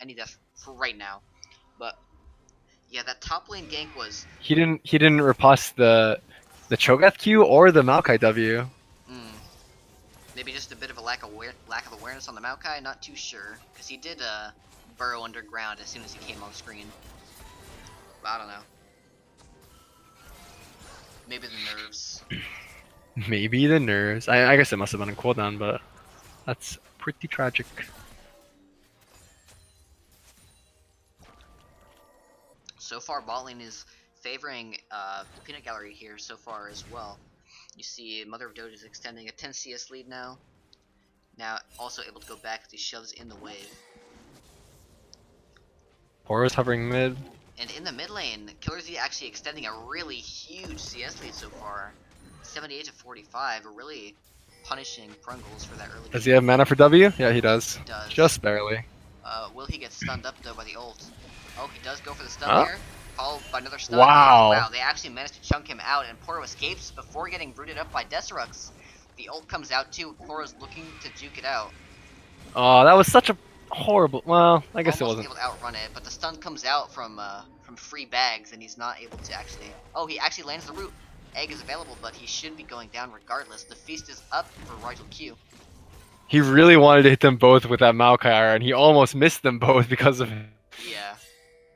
any death for right now. But yeah, that top lane gank was He didn't riposte the Cho'Gath Q or the Maokai W. maybe just a bit of a lack of awareness on the Maokai. Not too sure, because he did burrow underground as soon as he came on screen. But I don't know. Maybe the nerves. Maybe the nerves. I guess it must have been a cooldown, but that's pretty tragic. So far, bot lane is favoring the Peanut Gallery here so far as well. You see Mother of Doge is extending a 10 CS lead now. Now also able to go back as he shoves in the wave. Poro's hovering mid. And in the mid lane, Killer Z actually extending a really huge CS lead so far. 78 to 45, really punishing Prungles for that early Does he have mana for W? Yeah, he does. He does. Just barely. Will he get stunned up though by the ult? Oh, he does go for the stun Huh? here, followed by another stun. Wow. Wow, they actually managed to chunk him out, and Poro escapes before getting rooted up by Deserux. The ult comes out too, Poro's looking to juke it out. Oh, that was such a horrible. Well, I guess Almost it wasn't. able to outrun it, but the stun comes out from free bags, and he's not able to actually. Oh, he actually lands the root. Egg is available, but he should be going down regardless. The feast is up for Rigel Q. He really wanted to hit them both with that Maokai R, and he almost missed them both because of it. Yeah,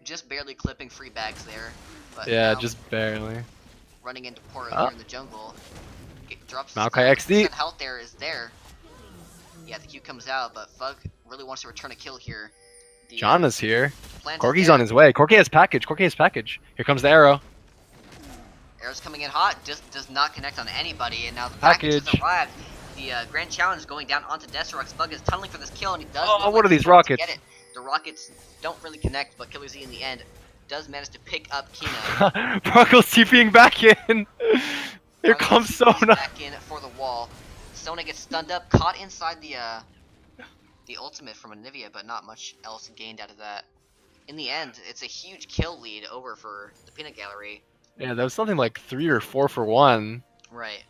just barely clipping free bags there. But Yeah, now just barely. running into Poro Oh. here in the jungle. Drops his Maokai XD. percent health there is there. Yeah, the Q comes out, but Fug really wants to return a kill here. The, Janna's here. plant is Corki's there. on his way. Corki has package. Corki has package. Here comes the arrow. Arrow's coming in hot, just does not connect on anybody, and now the package has Package. arrived. The Grand Challenge is going down onto Deserux. Fug is tunneling for this kill, and he does. Oh, look what like are he's these about to rockets? Get it. The rockets don't really connect, but Killer Z in the end does manage to pick up Kina. Brockle's TPing back in. Here comes He's Sona. back in for the wall. Sona gets stunned up, caught inside the ultimate from Anivia, but not much else gained out of that. In the end, it's a huge kill lead over for the Peanut Gallery. Yeah, that was something like 3 or 4 for 1. Right.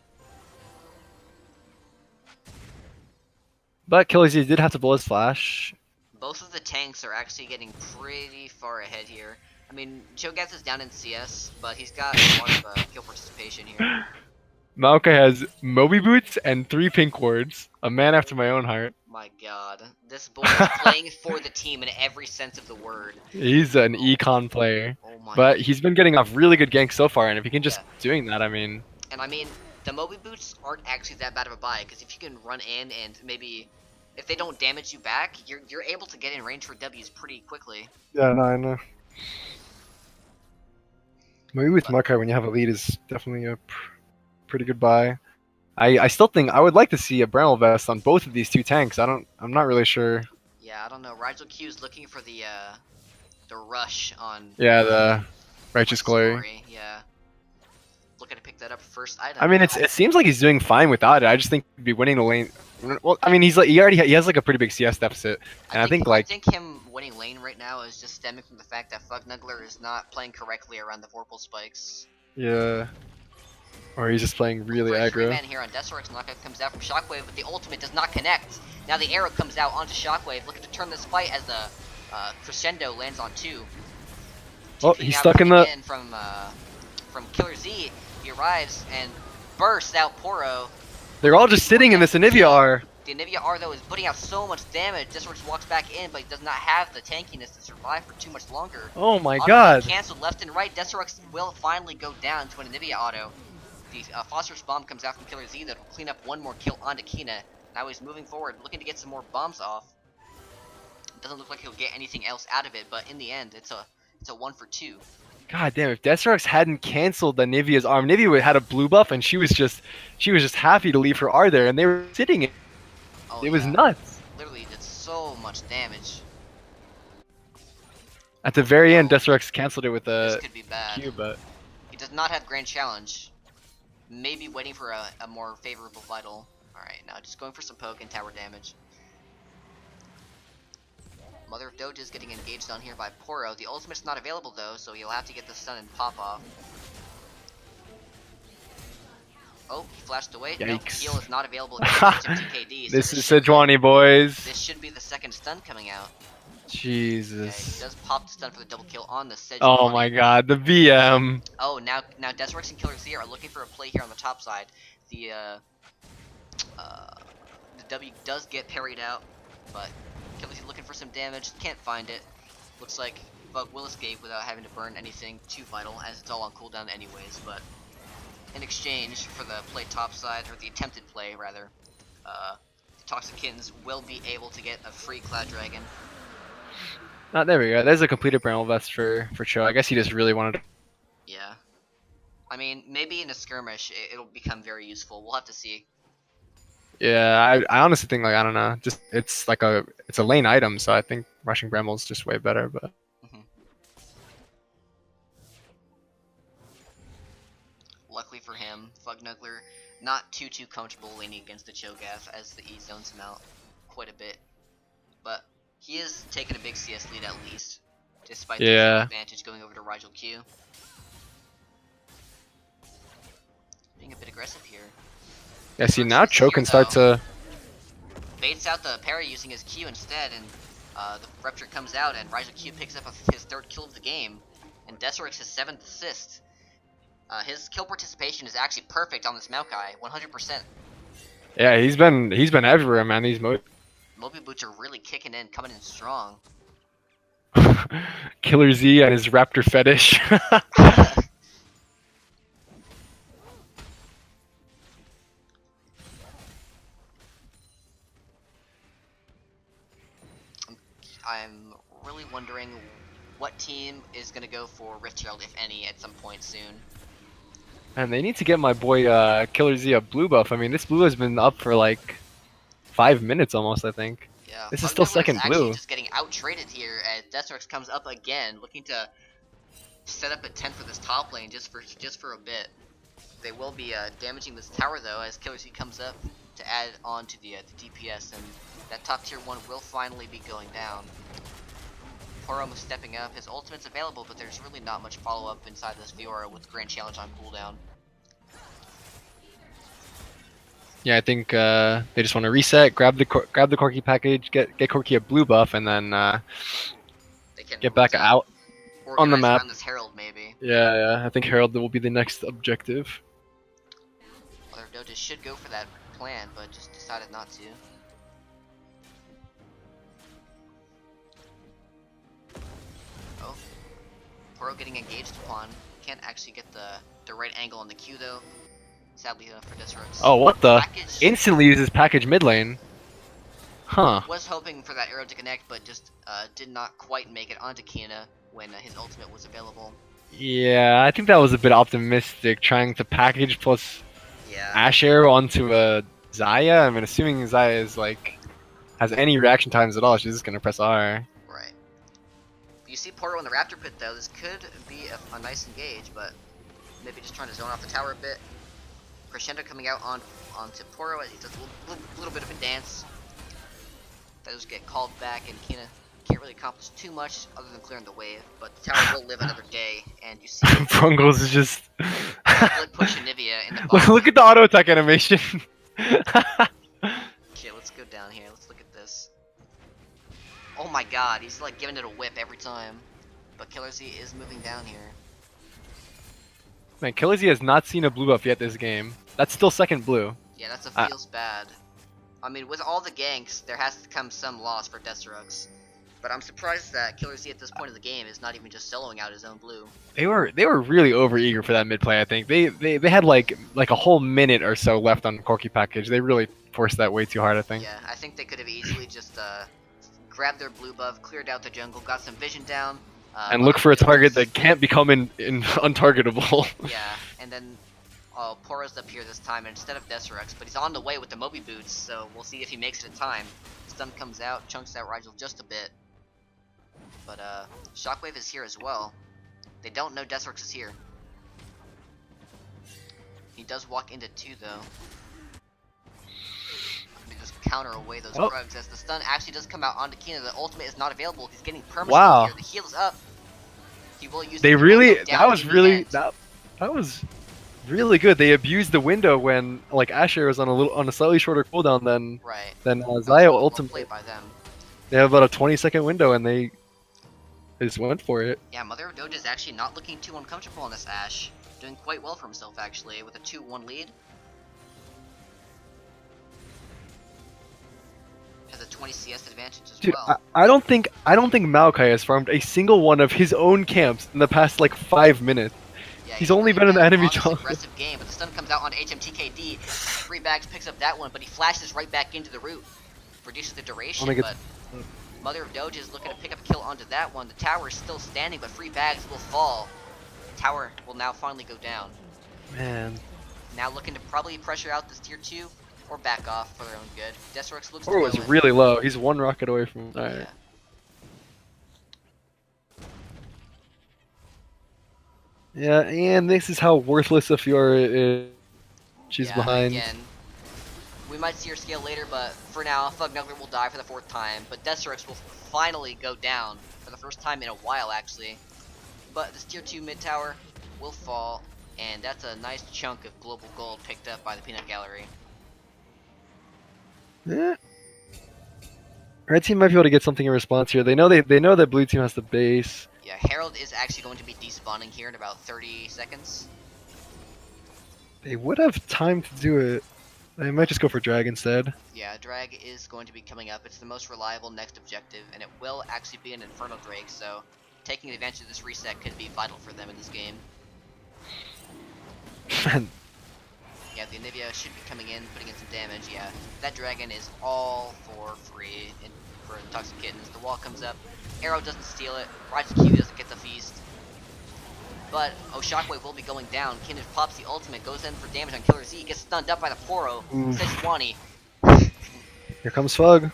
But Killer Z did have to blow his flash. Both of the tanks are actually getting pretty far ahead here. I mean, Cho'Gath is down in CS, but he's got a lot of kill participation here. Maokai has Moby Boots and 3 pink wards. A man after my own heart. My god. This boy is playing for the team in every sense of the word. He's an econ player. Oh my But he's been getting off really good ganks so far, and if he can just Yeah. doing that, I mean... And I mean, the Moby Boots aren't actually that bad of a buy, because if you can run in and maybe, if they don't damage you back, you're able to get in range for W's pretty quickly. Yeah, no, I know. Maybe with Maokai, when you have a lead, is definitely a pretty good buy. I still think I would like to see a Bramble Vest on both of these 2 tanks. I'm not really sure. Yeah, I don't know. Rigel Q is looking for the rush on. Yeah, the Righteous Glory. Yeah. Looking to pick that up first item. I mean, it seems like he's doing fine without it. I just think he'd be winning the lane. Well, I mean, he has like a pretty big CS deficit, and I think like him winning lane right now is just stemming from the fact that Fugnuggler is not playing correctly around the Vorpal spikes. yeah, or he's just playing really Great aggro. man here on Deserux. Knockout comes out from Shockwave, but the ultimate does not connect. Now the arrow comes out onto Shockwave, looking to turn this fight as the Crescendo lands on 2. Oh, TPing he's out stuck in coming the. in from Killer Z. He arrives and bursts out Poro. They're all just sitting in this Anivia R. The Anivia R though is putting out so much damage. Discord just walks back in, but he does not have the tankiness to survive for too much longer. Oh my Auto god. Cancelled left and right. Desterux will finally go down to an Anivia auto. The Phosphorus bomb comes out from Killer Z that will clean up one more kill onto Kina. Now he's moving forward, looking to get some more bombs off. Doesn't look like he'll get anything else out of it, but in the end, it's a 1 for 2. God damn! If Desterux hadn't canceled the Nivea's arm, Nivea had a blue buff, and she was just happy to leave her R there, and they were sitting it. Oh, It was yeah. nuts. Literally did so much damage. At the very end, Desterux canceled it with This a could be bad. Q, but He does not have Grand Challenge. Maybe waiting for a more favorable vital. Alright, now just going for some poke and tower damage. Mother of Doge is getting engaged on here by Poro. The ultimate's not available though, so he'll have to get the stun and pop off. Oh, he flashed away. Nope, Yikes. heal is not available against TKD. So this is should be- Sejuani, boys. This should be the second stun coming out. Okay, Jesus. he does pop the stun for the double kill on the Sejuani. Oh my god, the VM. Oh, now Deserix and Killer Z are looking for a play here on the top side. The W does get parried out, but Killer Z looking for some damage, can't find it. Looks like Bug will escape without having to burn anything too vital, as it's all on cooldown anyways, but in exchange for the play top side, or the attempted play rather, the Toxic Kittens will be able to get a free Cloud Dragon. There we go. There's a completed Bramble Vest for Cho. I guess he just really wanted to. Yeah. I mean, maybe in a skirmish it'll become very useful. We'll have to see. Yeah, I honestly think, like, I don't know. Just it's a lane item, so I think rushing Bramble's just way better, but Luckily for him, Fugnuggler not too comfortable laning against the Cho'Gath as the E zones him out quite a bit. But he is taking a big CS lead at least, despite the advantage going over to Rigel Q. Being a bit aggressive here. yeah. See, now Cho can start to. Baits out the parry using his Q instead, and the Rupture comes out, and Rigel Q picks up his 3rd kill of the game, and Deserix his 7th assist. His kill participation is actually perfect on this Maokai, 100%. Yeah, he's been everywhere, man. These Moby boots are really kicking in, coming in strong. Killer Z and his Raptor fetish. I'm really wondering what team is going to go for Rift Herald, if any, at some point soon. And they need to get my boy Killer Z a blue buff. I mean, this blue has been up for like 5 minutes almost, I think. Yeah, This is still second blue. Just getting out-traded here as Deserix comes up again, looking to set up a 10 for this top lane just for a bit. They will be damaging this tower though as Killer Z comes up to add on to the DPS, and that top tier 1 will finally be going down. Poro stepping up, his ultimate's available, but there's really not much follow-up inside this Fiora with Grand Challenge on cooldown. Yeah, I think they just want to reset, grab the Corki package, get Corki a blue buff, and then They can get back out on the organize map. around this Herald maybe. Yeah, I think Herald will be the next objective. Mother of Doges should go for that plan, but just decided not to. Oh, Poro getting engaged upon. Can't actually get the right angle on the Q though. Sadly enough for Deserix. Oh, what the? Package Instantly uses package mid lane. Huh. was hoping for that arrow to connect, but just did not quite make it onto Kina when his ultimate was available. Yeah, I think that was a bit optimistic, trying to package plus Yeah. Ash Arrow onto a Zaya. I mean, assuming Zaya is like has any reaction times at all, she's just gonna press R. Right. You see Poro in the Raptor Pit though. This could be a nice engage, but maybe just trying to zone off the tower a bit. Crescendo coming out onto Poro. He does a little bit of a dance. Those get called back, and Kina can't really accomplish too much other than clearing the wave. But the tower will live another day, and you see Brungles is just. split push Anivia in the bottom. Look at the auto attack animation. Okay, let's go down here. Let's look at this. Oh my god, he's like giving it a whip every time. But Killer Z is moving down here. Man, Killer Z has not seen a blue buff yet this game. That's still second blue. Yeah, that's a feels bad. I mean, with all the ganks, there has to come some loss for Destrux. But I'm surprised that Killer Z at this point of the game is not even just soloing out his own blue. They were really over eager for that mid play. I think they had like a whole minute or so left on the Corky package. They really forced that way too hard. I think. Yeah, I think they could have easily just grabbed their blue buff, cleared out the jungle, got some vision down, and look for a target that can't become in untargetable. Yeah, and then Poro's up here this time instead of Destrux, but he's on the way with the Moby boots, so we'll see if he makes it in time. Stun comes out, chunks out Rigel just a bit. But Shockwave is here as well. They don't know Destrux is here. He does walk into 2 though. They just counter away those rugs as the stun actually does come out onto Kina. The ultimate is not available. He's getting permanent here. The heal is up. He will use They really that was really good. They abused the window when like Asher was on a slightly shorter cooldown than Zio ultimate. By them. They have about a 20-second window and they just went for it. Yeah, Mother of Doja is actually not looking too uncomfortable on this Ashe. Doing quite well for himself actually with a 2-1 lead. Has a 20 CS advantage as well. I don't think Maokai has farmed a single one of his own camps in the past like 5 minutes. Yeah, he's only been in the enemy jungle. Aggressive game, but the stun comes out on HMTKD. 3 bags picks up that one, but he flashes right back into the root. Reduces the duration, but Mother of Doja is looking to pick up a kill onto that one. The tower is still standing, but 3 bags will fall. The tower will now finally go down. Man. Now looking to probably pressure out this tier 2 or back off for their own good. Destrux looks to was really low. He's 1 rocket away from. Alright. Yeah, and this is how worthless a Fiora is. She's behind. Again, we might see her scale later, but for now, Fugnuggler will die for the 4th time. But Destrux will finally go down for the first time in a while, actually. But this tier 2 mid tower will fall, and that's a nice chunk of global gold picked up by the Peanut Gallery. Yeah. Red team might be able to get something in response here. They know that blue team has the base. Yeah, Herald is actually going to be despawning here in about 30 seconds. They would have time to do it. They might just go for drag instead. Yeah, drag is going to be coming up. It's the most reliable next objective, and it will actually be an Inferno Drake, so taking advantage of this reset could be vital for them in this game. Yeah, the Anivia should be coming in, putting in some damage. Yeah, that dragon is all for free for the Toxic Kittens. The wall comes up. Arrow doesn't steal it. Rise of Q doesn't get the feast. But Shockwave will be going down. Kittens pops the ultimate, goes in for damage on Killer Z, gets stunned up by the Poro. Sejuani. Here comes Fug.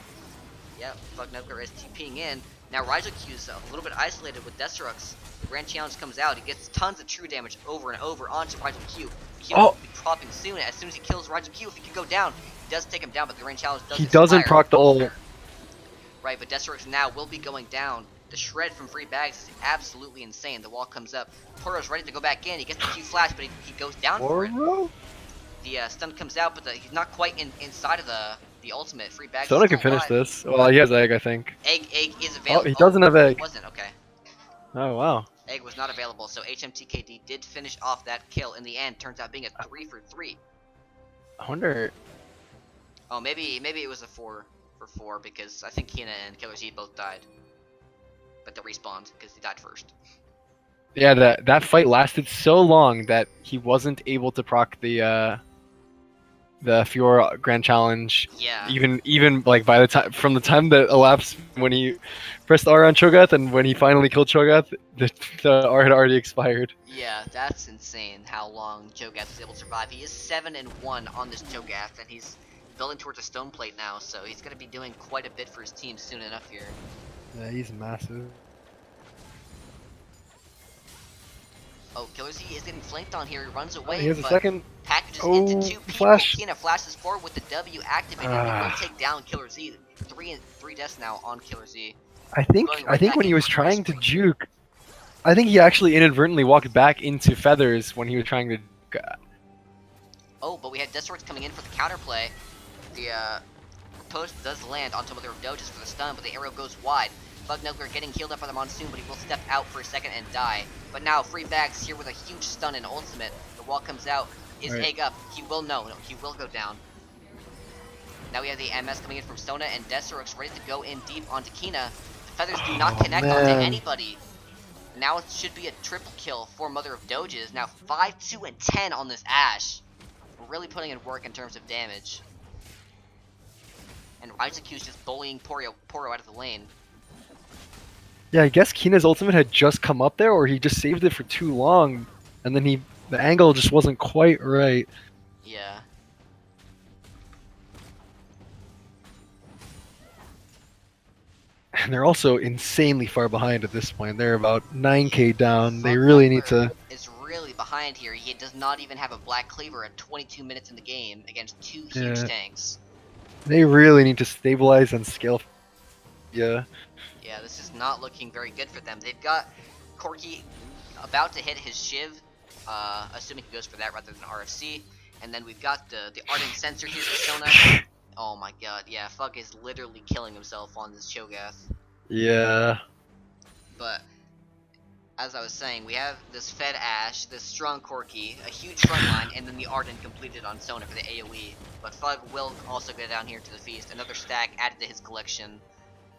Yep, Fugnuggler is TPing in. Now Rigel Q's a little bit isolated with Destrux. The Grand Challenge comes out. He gets tons of true damage over and over onto Rigel Q. Q will be propping soon. As soon as he kills Rigel Q, if he can go down, he does take him down, but the Grand Challenge does. He doesn't proc the ult. Right, but Destrux now will be going down. The shred from free bags is absolutely insane. The wall comes up. Poro's ready to go back in. He gets the Q flash, but he goes down for it. The stun comes out, but he's not quite inside of the ultimate. Free bags. Sona can finish this. Well, he has egg, I think. Egg is available. Oh, he doesn't have egg. He wasn't, okay. Oh, wow. Egg was not available, so HMTKD did finish off that kill in the end. Turns out being a 3 for 3. I wonder. Oh, maybe it was a 4 for 4 because I think Kina and Killer Z both died. But they respawned because he died first. Yeah, that fight lasted so long that he wasn't able to proc the Fiora Grand Challenge. Yeah. Even like by the time from the time that elapsed when he pressed R on Cho'Gath and when he finally killed Cho'Gath, the R had already expired. Yeah, that's insane how long Cho'Gath was able to survive. He is 7-1 on this Cho'Gath, and he's building towards a stone plate now, so he's gonna be doing quite a bit for his team soon enough here. Yeah, he's massive. Oh, Killer Z is getting flanked on here. He runs away. He has a second. Packages into 2 people. Flash. Kina flashes forward with the W activated. He will take down Killer Z. 3 deaths now on Killer Z. I think when he was trying to juke, I think he actually inadvertently walked back into feathers when he was trying to. Oh, but we had Destrux coming in for the counterplay. The push does land onto Mother of Doges for the stun, but the arrow goes wide. Bugnuggler getting healed up by the Monsoon, but he will step out for a second and die. But now, Free Bags here with a huge stun and ultimate. The wall comes out. Is Right. Egg up? He will no, he will go down. Now we have the MS coming in from Sona, and Deserox ready to go in deep onto Kina. The feathers do not connect onto man. anybody. Now it should be a triple kill for Mother of Doges. Now 5, 2, and 10 on this Ashe. We're really putting in work in terms of damage. And Ryzaku's just bullying Poro out of the lane. Yeah, I guess Kina's ultimate had just come up there, or he just saved it for too long, and then the angle just wasn't quite right. Yeah. And they're also insanely far behind at this point. They're about 9k down. They really need to. Is really behind here. He does not even have a Black Cleaver at 22 minutes in the game against 2 huge Yeah. tanks. They really need to stabilize and scale. Yeah. Yeah, this is not looking very good for them. They've got Corki about to hit his Shiv, assuming he goes for that rather than RFC. And then we've got the Ardent Sensor here for Sona. Oh my god, yeah, Fug is literally killing himself on this Cho'Gath. Yeah. But, as I was saying, we have this Fed Ashe, this strong Corki, a huge front line, and then the Ardent completed on Sona for the AoE. But Fug will also go down here to the feast. Another stack added to his collection.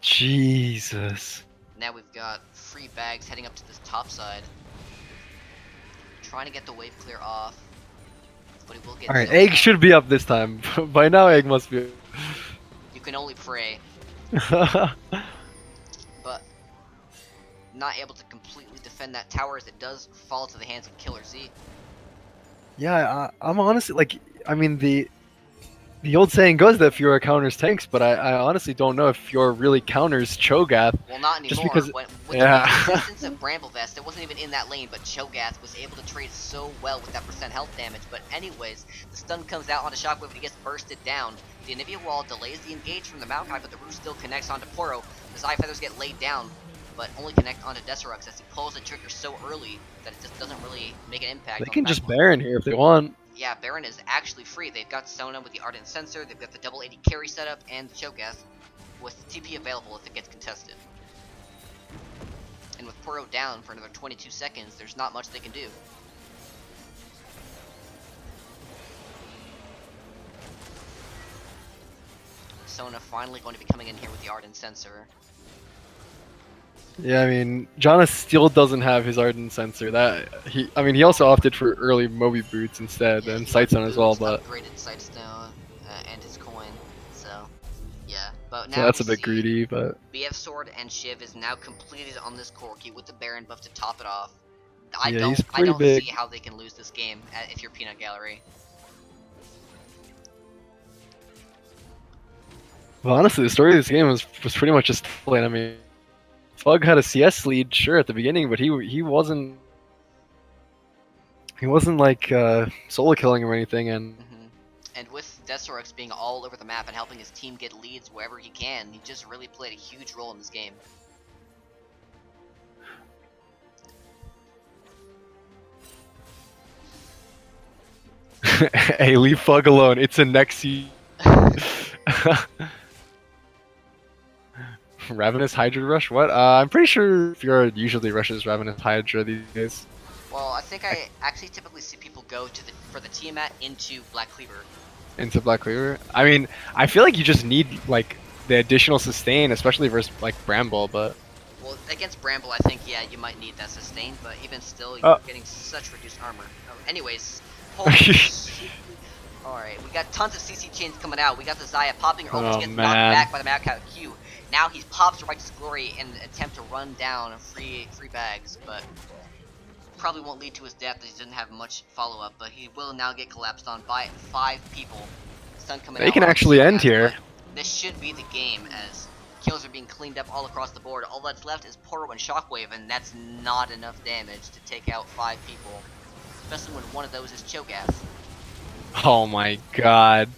Jesus. Now we've got Free Bags heading up to this top side. Trying to get the wave clear off. But he will get Alright, zoomed Egg out. should be up this time. By now, Egg must be. You can only pray. But not able to completely defend that tower as it does fall to the hands of Killer Z. Yeah, I'm honestly like, I mean the old saying goes that Fiora counters tanks, but I honestly don't know if Fiora really counters Cho'Gath. Well, not anymore. Just because- with yeah. the existence of Bramblevest, it wasn't even in that lane, but Cho'Gath was able to trade so well with that percent health damage. But anyways, the stun comes out onto Shockwave and he gets bursted down. The Anivia Wall delays the engage from the Maokai, but the Roost still connects onto Poro. The Zai Feathers get laid down, but only connect onto Deserox as he pulls the trigger so early that it just doesn't really make an impact. They on can the just backline. Baron here if they want. Yeah, Baron is actually free. They've got Sona with the Ardent Sensor, they've got the double 80 carry setup, and the Cho'Gath with TP available if it gets contested. And with Poro down for another 22 seconds, there's not much they can do. Sona finally going to be coming in here with the Ardent Sensor. Yeah, I mean, Jonas still doesn't have his Ardent Sensor. He also opted for early Moby Boots instead, Yeah, and he Sightstone as well, boots, but upgraded Sightstone and his coin, so yeah. But now so that's a we bit see greedy, but BF Sword and Shiv is now completed on this Corki with the Baron buff to top it off. Yeah, I he's don't pretty big. see how they can lose this game if you're Peanut Gallery. well, honestly, the story of this game was pretty much just playing. I mean, Fug had a CS lead, sure, at the beginning, but he wasn't like solo killing or anything, and And with Deserox being all over the map and helping his team get leads wherever he can, he just really played a huge role in this game. hey, leave Fug alone. It's a Nexi. Ravenous Hydra Rush? What? I'm pretty sure Fiora usually rushes Ravenous Hydra these days. Well, I think I actually typically see people go to for the Tiamat into Black Cleaver. Into Black Cleaver? I mean, I feel like you just need, like, the additional sustain, especially versus, like, Bramble, but... Well, against Bramble, I think, yeah, you might need that sustain, but even still, you're getting such reduced armor. Oh, anyways, holy Alright, we got tons of CC chains coming out. We got the Zaya popping her ulti, gets knocked back by the Maokai Q. Now he pops Righteous Glory in an attempt to run down free bags, but probably won't lead to his death as he doesn't have much follow-up, but he will now get collapsed on by 5 people. Stun coming out. They can actually end here. This should be the game as kills are being cleaned up all across the board. All that's left is Poro and Shockwave, and that's not enough damage to take out 5 people. Especially when one of those is Cho'Gath. Oh my god.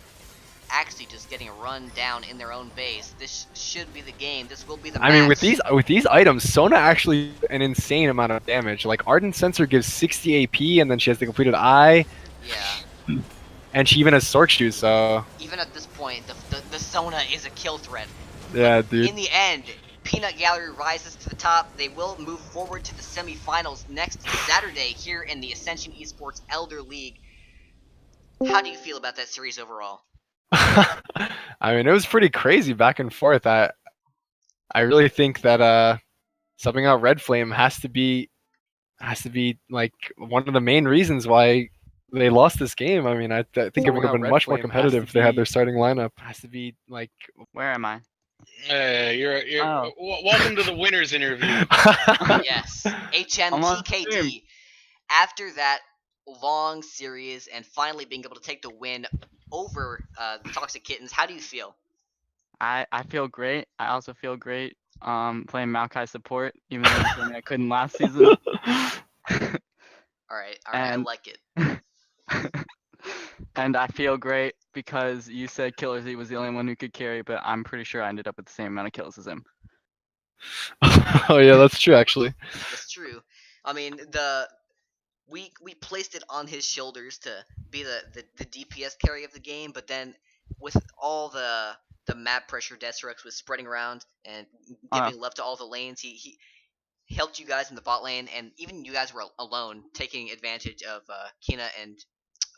Actually just getting run down in their own base. This should be the game. This will be the I mean, match. with these items, Sona actually an insane amount of damage. Like, Ardent Sensor gives 60 AP, and then she has the completed eye, Yeah. and she even has Sork Shoes, so... Even at this point, the Sona is a kill threat. Yeah, dude. In the end, Peanut Gallery rises to the top. They will move forward to the semifinals next Saturday here in the Ascension eSports Elder League. How do you feel about that series overall? I mean, it was pretty crazy back and forth. I really think that subbing out Red Flame has to be like one of the main reasons why they lost this game. I mean, I think it would have been much more competitive if they had their starting lineup. Has to be like Where am I? Hey, you're Oh. welcome to the winners interview. Yes, I'm on HMTKD. stream. After that long series and finally being able to take the win over the Toxic Kittens, how do you feel? I feel great. I also feel great playing Maokai support, even though you told me I couldn't last season. Alright, I And like it. and I feel great because you said Killer Z was the only one who could carry, but I'm pretty sure I ended up with the same amount of kills as him. Oh yeah, that's true actually. That's true. I mean, we placed it on his shoulders to be the DPS carry of the game, but then with all the map pressure Destrux was spreading around and giving love to all the lanes, he helped you guys in the bot lane, and even you guys were alone, taking advantage of Kina and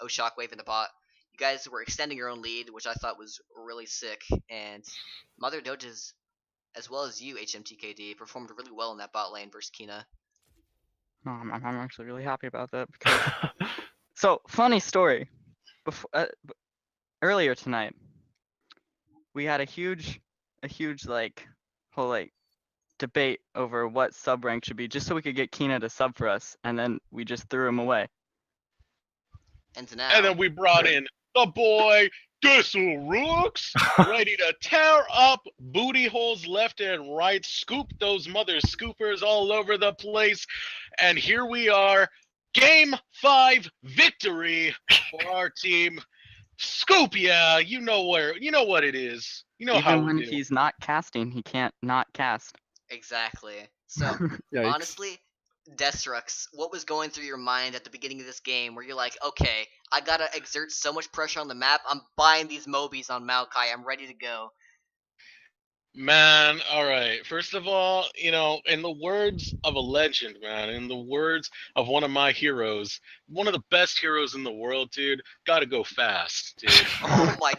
Shockwave in the bot. You guys were extending your own lead, which I thought was really sick, and Mother Doges, as well as you, HMTKD, performed really well in that bot lane versus Kina. No, I'm actually really happy about that because. So funny story. Before earlier tonight, we had a huge like whole like debate over what sub rank should be, just so we could get Kina to sub for us, and then we just threw him away. And now, And then we brought in the boy Dissel Rooks, ready to tear up booty holes left and right, scoop those mother scoopers all over the place. And here we are, Game 5 victory for our team. Scoop, yeah, you know what it is. You know how Even we when do. he's not casting, he can't not cast. exactly. So, Yikes. honestly, Destrux, what was going through your mind at the beginning of this game where you're like, okay, I gotta exert so much pressure on the map, I'm buying these Mobies on Maokai, I'm ready to go. Man, all right. First of all, in the words of a legend, man, in the words of one of my heroes, one of the best heroes in the world, dude, gotta go fast, dude. Oh my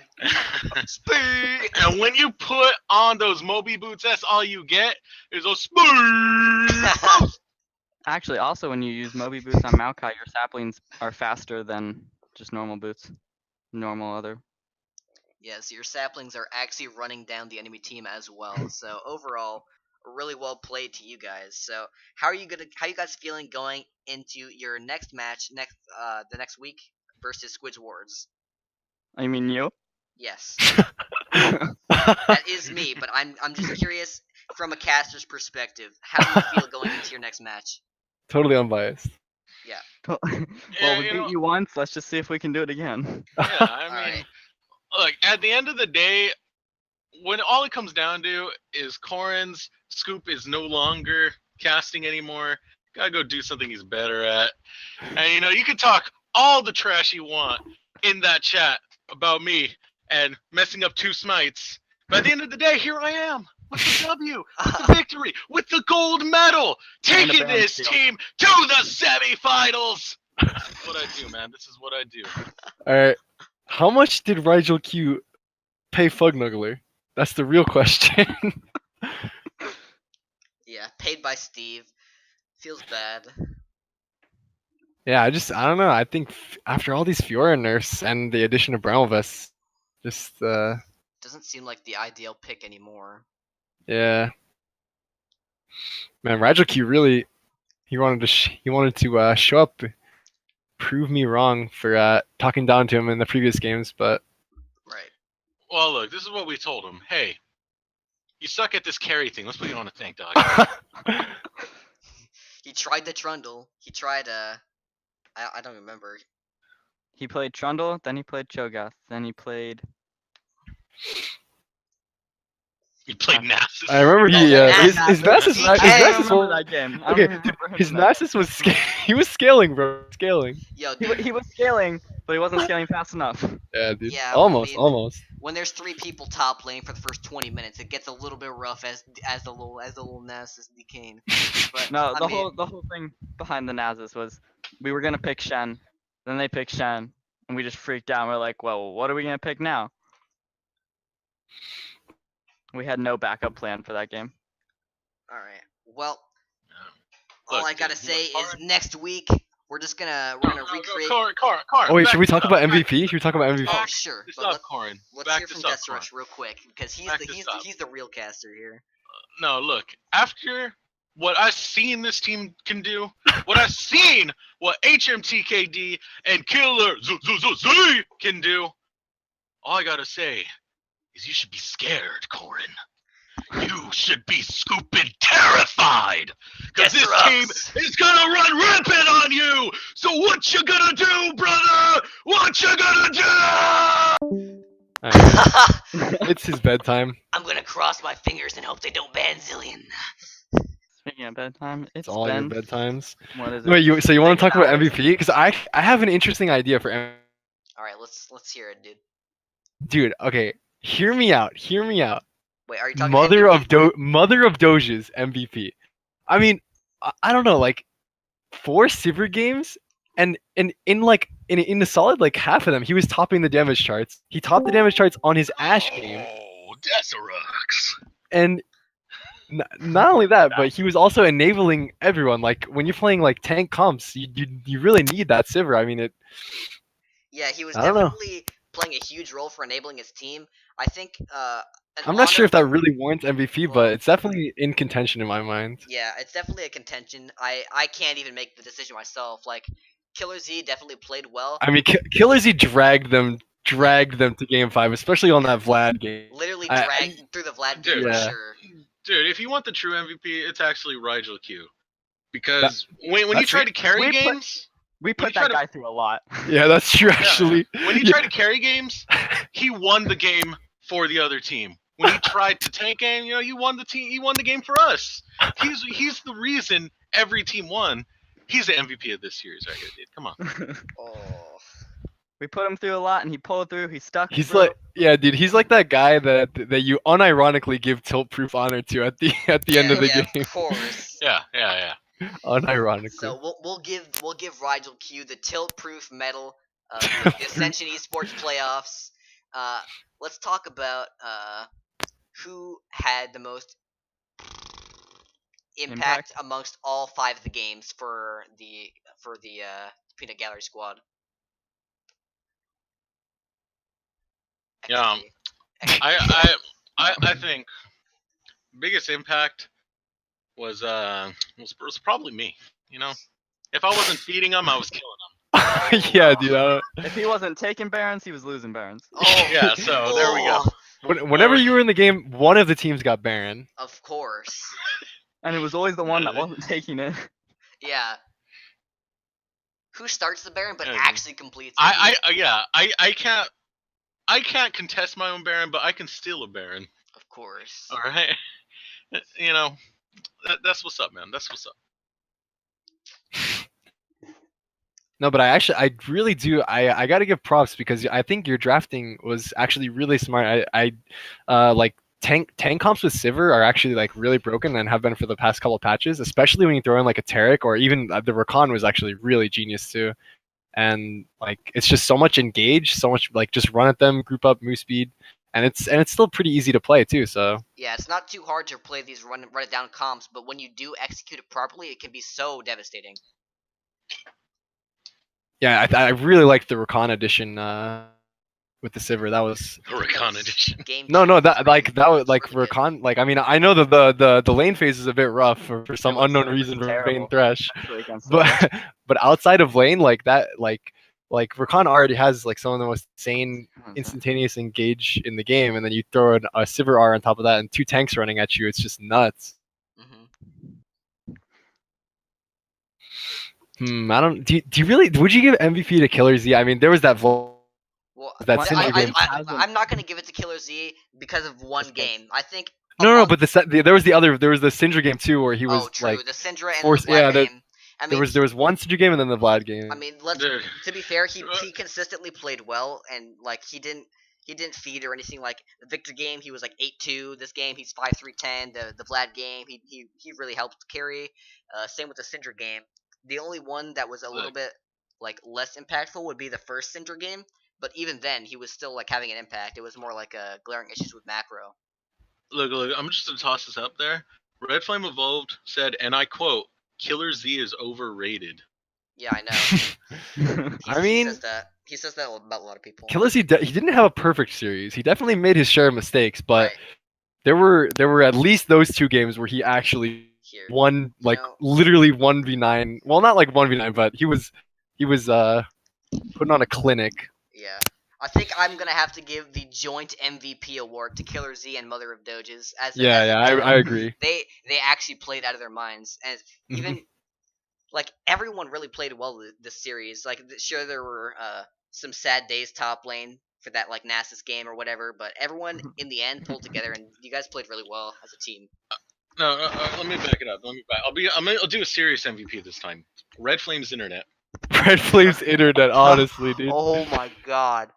speed! And when you put on those Moby boots, that's all you get is a speed. Actually, also when you use Moby boots on Maokai, your saplings are faster than just normal boots. Normal other. Yes, your saplings are actually running down the enemy team as well. So overall, really well played to you guys. So how are you guys feeling going into your next match the next week versus Squid's Wars? I mean you? Yes, that is me. But I'm just curious from a caster's perspective. How do you feel going into your next match? Totally unbiased. Well, Yeah, we beat you once. Let's just see if we can do it again. Yeah, I mean, Alright. look, at the end of the day, when all it comes down to is Corrin's scoop is no longer casting anymore. Gotta go do something he's better at. And you can talk all the trash you want in that chat about me and messing up 2 smites. But at the end of the day, here I am with the W, with the victory, with the gold medal, And a taking band this shield. team to the semifinals. This is what I do, man. This is what I do. All right, how much did Rigel Q pay Fugnuggler? That's the real question. Yeah, paid by Steve. Feels bad. Yeah, I don't know. I think after all these Fiora nerfs and the addition of Brownvest, just Doesn't seem like the ideal pick anymore. yeah. Man, Rigel Q really he wanted to show up, prove me wrong for talking down to him in the previous games, but Right. Well, look, this is what we told him. Hey, you suck at this carry thing. Let's put you on a tank, dog. He tried the Trundle. He tried I don't remember. He played Trundle, then he played Cho'Gath, then he played You played Nasus. I remember Oh, his Nasus. Nasus. He His can't I Nasus remember was that game. I okay. remember him His in that Nasus was he was scaling, bro. Scaling. Yo, He was scaling, but he wasn't scaling fast enough. Yeah, dude. Yeah, I Almost, mean, almost. when there's 3 people top lane for the first 20 minutes, it gets a little bit rough as the little Ness is decaying. But No, I mean, the whole thing behind the Nazis was we were gonna pick Shen, then they picked Shen, and we just freaked out. We're like, well, what are we gonna pick now? We had no backup plan for that game. all right. Well, Look, all I gotta dude, say is Corin- next week we're gonna recreate. Corin. Oh wait, should back we this talk up, about back MVP? this Should we talk about MVP? Oh Back sure, this but up, Corin. let's Back hear from this up, Death Corin. Rush real quick because Back this up. he's the real caster here. No, look. After what I've seen this team can do, what I've seen what HMTKD and Killer Z can do, all I gotta say is you should be scared, Corin. You should be scooping terrified, because this team is gonna run rampant on you. So what you gonna do, brother? What you gonna do? Alright, it's his bedtime. I'm gonna cross my fingers and hope they don't ban Zillion. Speaking of bedtime, It's it's all your been bedtimes. what is it? Wait, so you want to 6 talk about hours. MVP? Because I have an interesting idea for All right, let's hear it, dude. dude. Okay, hear me out. Hear me out. Wait, are you talking Mother MVP? of Mother of Doge's MVP. I mean, I don't know, like 4 Sivir games, and in the solid like half of them, he was topping the damage charts. He topped the damage charts on his Ashe game, Oh, Desirux. and not only that, but he was also enabling everyone. Like when you're playing like tank comps, you really need that Sivir. I mean, it. Yeah, he was I don't know. definitely playing a huge role for enabling his team. I think. I'm not sure if that really warrants MVP, but it's definitely in contention in my mind. Yeah, it's definitely a contention. I can't even make the decision myself. Like, Killer Z definitely played well. I mean, Killer Z dragged them to Game 5, especially on that Vlad game. Literally I- dragged through the Vlad Dude. game for Yeah. sure. Dude, if you want the true MVP, it's actually Rigel Q. Because when you that's try it. to carry We put- games, We When you put try that to- guy through a lot. Yeah, that's true. Actually, when you Yeah. try to carry games, he won the game for the other team. When he tried to tank game, he won the team. He won the game for us. He's the reason every team won. He's the MVP of this series right here, dude. Come on. Oh. We put him through a lot, and he pulled through. He stuck. he's through. like, yeah, dude. He's like that guy that you unironically give tilt-proof honor to at the end of the yeah, game. Of course. Yeah. Unironically. So we'll give Rigel Q the tilt-proof medal of the Ascension eSports playoffs. Let's talk about who had the most impact amongst all 5 of the games for the Peanut Gallery squad. Yeah, XP. I think biggest impact was probably me. If I wasn't feeding him, I was killing him. Yeah, dude. If he wasn't taking Barons, he was losing Barons. Oh, Yeah, so there we go. Whenever you were in the game, one of the teams got Baron. Of course. And it was always the one that wasn't taking it. Yeah. Who starts the Baron but Yeah. actually completes it? I can't contest my own Baron, but I can steal a Baron. Of course. All right, that's what's up, man. That's what's up. No, but I really do. I got to give props because I think your drafting was actually really smart. I like tank comps with Sivir are actually like really broken and have been for the past couple patches, especially when you throw in like a Taric or even the Rakan was actually really genius too. And like it's just so much engage, so much like just run at them, group up, move speed, and it's still pretty easy to play too. So Yeah, it's not too hard to play these run it down comps, but when you do execute it properly, it can be so devastating. yeah, I really liked the Rakan edition with the Sivir. That was Huracan edition. Game no, that was like really good. Rakan. Like I mean, I know that the lane phase is a bit rough for some It was- unknown it was reason for terrible. Vayne Thresh, Actually, against but Sivir. but outside of lane like that, like Rakan already has like some of the most insane instantaneous engage in the game, and then you throw a Sivir R on top of that and 2 tanks running at you. It's just nuts. I don't. Do you really? Would you give MVP to Killer Z? I mean, there was that. Well, That I, Syndra game I'm not gonna give it to Killer Z because of one game. I think No, but there was the Syndra game too, where he was Oh, true. like The Syndra and forced. the Vlad Yeah, game. I there mean, was one Syndra game and then the Vlad game. I mean, let's Dude. to be fair, he consistently played well, and like he didn't feed or anything. Like the Victor game, he was like 8-2. This game, he's 5-3-10. The Vlad game, he really helped carry. Same with the Syndra game. The only one that was a little bit like less impactful would be the first Syndra game, but even then, he was still like having an impact. It was more like glaring issues with macro. Look, I'm just gonna toss this up there. Red Flame Evolved said, and I quote, "Killer Z is overrated." Yeah, I know. I mean, he says that about a lot of people. Killers, he didn't have a perfect series. He definitely made his share of mistakes, but Right. there were at least those two games where he actually Here. won, like, know- literally 1v9. Well, not like 1v9, but he was putting on a clinic. Yeah. I think I'm gonna have to give the joint MVP award to Killer Z and Mother of Doges. I agree. They actually played out of their minds, and even like everyone really played well this series. Like sure there were some sad days top lane for that like Nasus game or whatever, but everyone in the end pulled together, and you guys played really well as a team. No, let me back it up. I'll do a serious MVP this time. Red Flame's internet. Red Flame's internet, honestly, dude. Oh my god.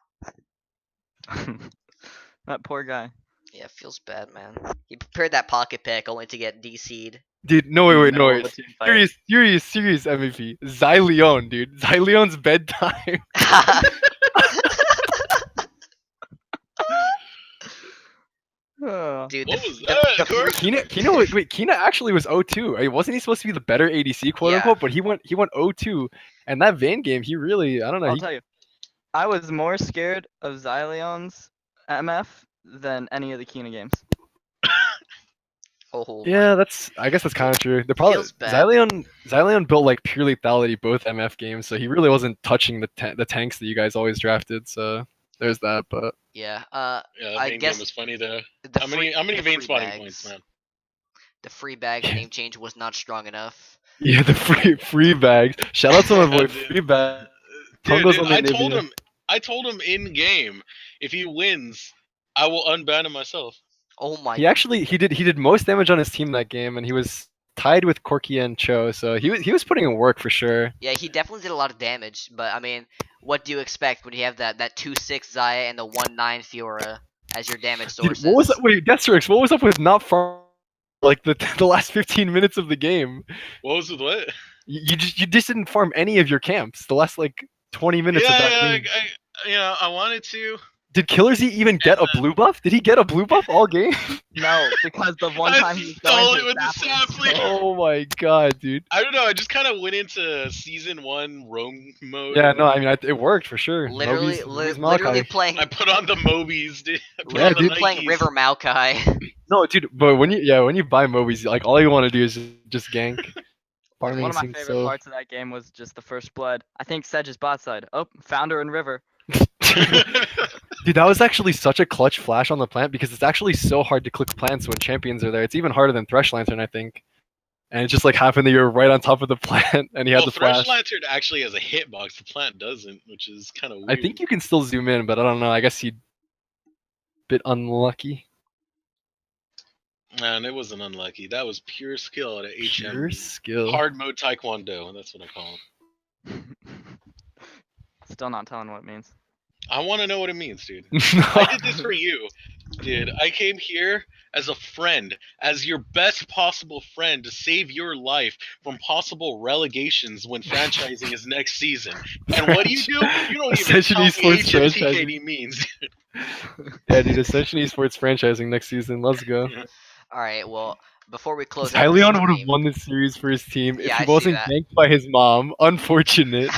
That poor guy. Yeah, it feels bad, man. He prepared that pocket pick only to get DC'd. Dude, no, wait, Middle of no, a team fight. serious MVP. Xyleon, dude. Xyleon's bedtime. Dude, What was that, Corey? Kina actually was 0-2. Wasn't he supposed to be the better ADC, quote Yeah. unquote? But he went 0-2. And that Vayne game, he really, I don't know. I'll tell you, I was more scared of Xyleon's MF than any of the Kina games. oh Yeah, I guess that's kind of true. The problem Feels bad. Xyleon built like pure lethality both MF games, so he really wasn't touching the tanks that you guys always drafted. So there's that. But yeah. Yeah, the I Vayne guess game was funny though. the How many the Vayne free spotting bags- points, man? The free bag name change was not strong enough. yeah, the free bags. Shout out to my boy Dude. Free Bag. Dude, Pongo's on the I told him in game, if he wins, I will unban him myself. Oh my. He did most damage on his team that game, and he was tied with Corky and Cho, so he was putting in work for sure. Yeah, he definitely did a lot of damage, but I mean, what do you expect when you have that 2-6 Zaya and the 1-9 Fiora as your damage Dude, sources? what was up? Wait, Deathstrix, what was up with not farm like the last 15 minutes of the game? What was with what? You just didn't farm any of your camps. The last like 20 minutes of that game. I wanted to. Did Killer Z even get a blue buff? Did he get a blue buff all game? No, because the one I time he was stole going it to with the sapling. sapling. Oh my god, dude. I don't know. I just kind of went into season 1 roam mode. Yeah, no, I mean it worked for sure. Literally, Moby's literally Maokai. playing, I put on the Mobies, dude. I put Yeah, on the dude. playing Nikes. River Maokai. No, dude, but when you buy Mobies, like all you want to do is just gank. Farming One of my seems favorite parts of that game was just the first blood. I think Sedge's bot side. Oh, Founder and River. Dude, that was actually such a clutch flash on the plant because it's actually so hard to click plants when champions are there. It's even harder than Thresh Lantern, I think. And it just like happened that you were right on top of the plant and he had the Thresh flash. Lantern actually has a hitbox. The plant doesn't, which is kind of weird. I think you can still zoom in, but I don't know. I guess he bit unlucky. Man, it wasn't unlucky. That was pure skill at a HM. Pure skill. Hard mode Taekwondo. That's what I call him. Still not telling what it means. I want to know what it means, dude. I did this for you, dude. I came here as a friend, as your best possible friend to save your life from possible relegations when franchising is next season. And what do? You don't even Ascension tell me eSports HMTKD means. Yeah, dude, Ascension eSports franchising next season. Let's go. All right, well, before we close out Hylion the would have stream- won this series for his team Yeah, if I he see wasn't that. ganked by his mom. Unfortunate.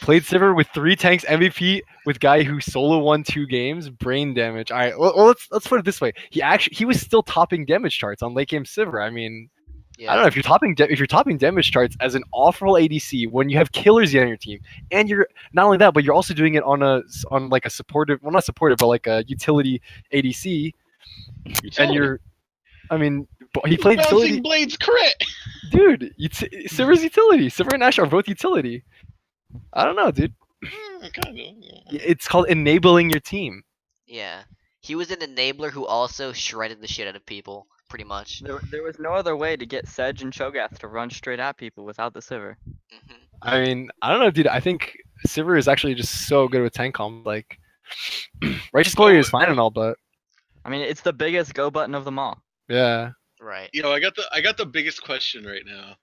Played Sivir with 3 tanks MVP with guy who solo won 2 games. Brain damage. All right, well let's put it this way. He was still topping damage charts on late game Sivir. I mean, Yeah. I don't know if you're topping damage charts as an off-role ADC when you have Killer Z on your team, and you're not only that, but you're also doing it on like a supportive, well not supportive, but like a utility ADC, and I mean, he played Bouncing utility, Blades crit. dude. Sivir's utility. Sivir and Ashe are both utility. I don't know, dude. Kind of. It's called enabling your team. Yeah. He was an enabler who also shredded the shit out of people, pretty much. There was no other way to get Sedge and Cho'Gath to run straight at people without the Sivir. Hmm. I mean, I don't know, dude. I think Sivir is actually just so good with tank comp. Like, Righteous Glory is fine and all, but I mean, it's the biggest go button of them all. yeah. Right. Yo, I got the biggest question right now.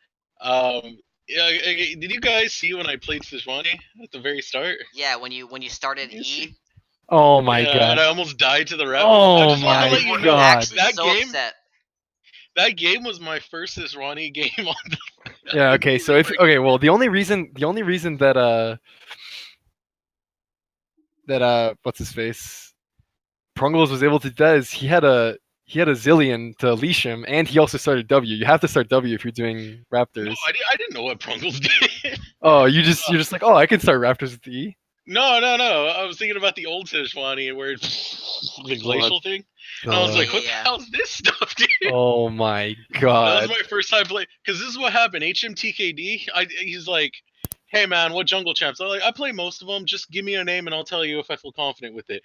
Yeah, did you guys see when I played Sejuani at the very start? Yeah, when you started Yes. E. Oh my Yeah, god. and I almost died to the rep. Oh I just my wanted to let you know God. Actually that so game. upset. That game was my first Sejuani game on the. Yeah. Okay. So if well, the only reason that what's his face, Prungles was able to do that is he had a Zillion to leash him, and he also started W. You have to start W if you're doing Raptors. No, I didn't know what Prungles did. Oh, you're just like, oh, I can start Raptors with E. No. I was thinking about the old Sejuani where it's the glacial thing. And I was like, what the Yeah. hell is this stuff, dude? Oh my That god. was my first time playing. Because this is what happened. HMTKD, he's like, hey man, what jungle champs? I'm like, I play most of them. Just give me a name and I'll tell you if I feel confident with it.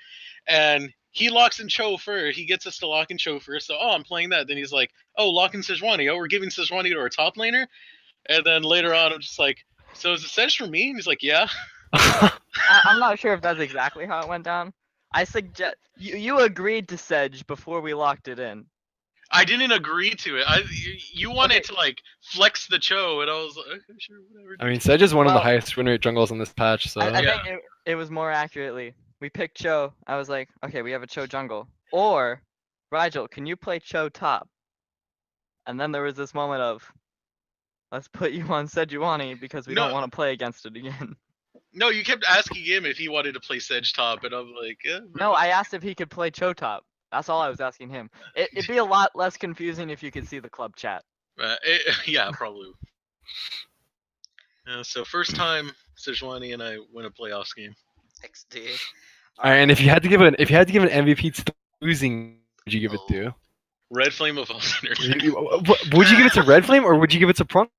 And he locks in Cho first. He gets us to lock in Cho first. So, I'm playing that. Then he's like, oh, lock in Sejuani. Oh, we're giving Sejuani to our top laner. And then later on, I'm just like, so is it Sedge for me? And he's like, yeah. I'm not sure if that's exactly how it went down. I suggest you agreed to Sedge before we locked it in. I didn't agree to it. You wanted to like flex the Cho, and I was like, okay, sure, whatever. I mean, Sedge is one of the Well- highest win rate jungles on this patch, so I Yeah. think it was more accurately. We picked Cho. I was like, okay, we have a Cho jungle. Or, Rigel, can you play Cho top? And then there was this moment of, let's put you on Sejuani because we No. don't want to play against it again. No, you kept asking him if he wanted to play Sedge top, and I'm like, yeah. No, I asked if he could play Cho top. That's all I was asking him. It'd be a lot less confusing if you could see the club chat. Yeah, probably. So first time Sejuani and I win a playoffs game. XD. all right. And if you had to give an MVP to the losing, would you give it to? Red Flame of Ulster. Would you give it to Red Flame or would you give it to Prung?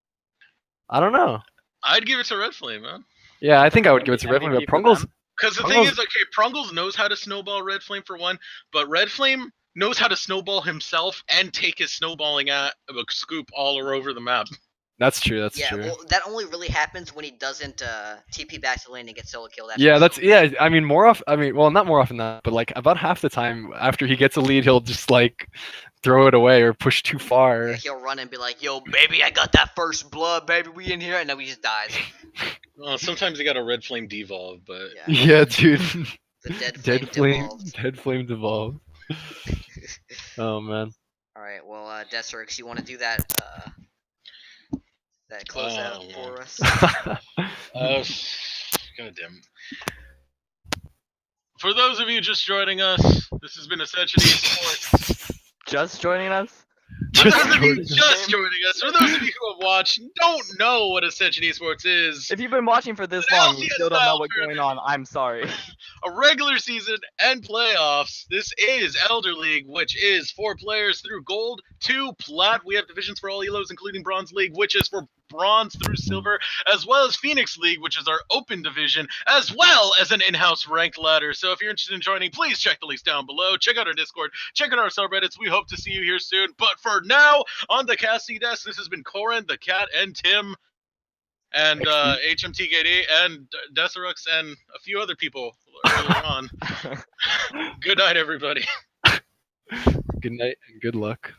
I don't know. I'd give it to Red Flame, man. Yeah, I think I would give it to Red Flame. But MVP for Prungles, them. Because the thing is, okay, Prungles knows how to snowball Red Flame for one, but Red Flame knows how to snowball himself and take his snowballing at a scoop all over the map. that's true. That's Yeah, true. well, that only really happens when he doesn't TP back to lane and get solo killed. After Yeah, the that's I mean, more often. I mean, well, not more often than that, but like about half the time after he gets a lead, he'll just like throw it away or push too far. Yeah, he'll run and be like, "Yo, baby, I got that first blood, baby. We in here," and then he just dies. Well, sometimes he got a Red Flame devolve, but Yeah, Yeah, dude. the dead Dead flame flame. devolved. Dead flame devolved. Oh man. All right, well, Deserix, you want to do that closeout Oh, for us? goddamn. For those of you just joining us, this has been Ascension eSports. Just joining us? For Just those of you joining us. just joining us, for those of you who have watched and don't know what Ascension eSports is, If you've been watching for this The long, you still don't know LCS-style what's going on. I'm sorry. a regular season and playoffs. This is Elder League, which is 4 players through gold to plat. We have divisions for all elos, including Bronze League, which is for bronze through silver, as well as Phoenix League, which is our open division, as well as an in-house ranked ladder. So if you're interested in joining, please check the links down below. Check out our Discord. Check out our subreddits. We hope to see you here soon. But for now, on the casting desk, this has been Corin, the Cat, and Tim, and HMTKD, and Deserux, and a few other people earlier on. Good night, everybody. Good night and good luck.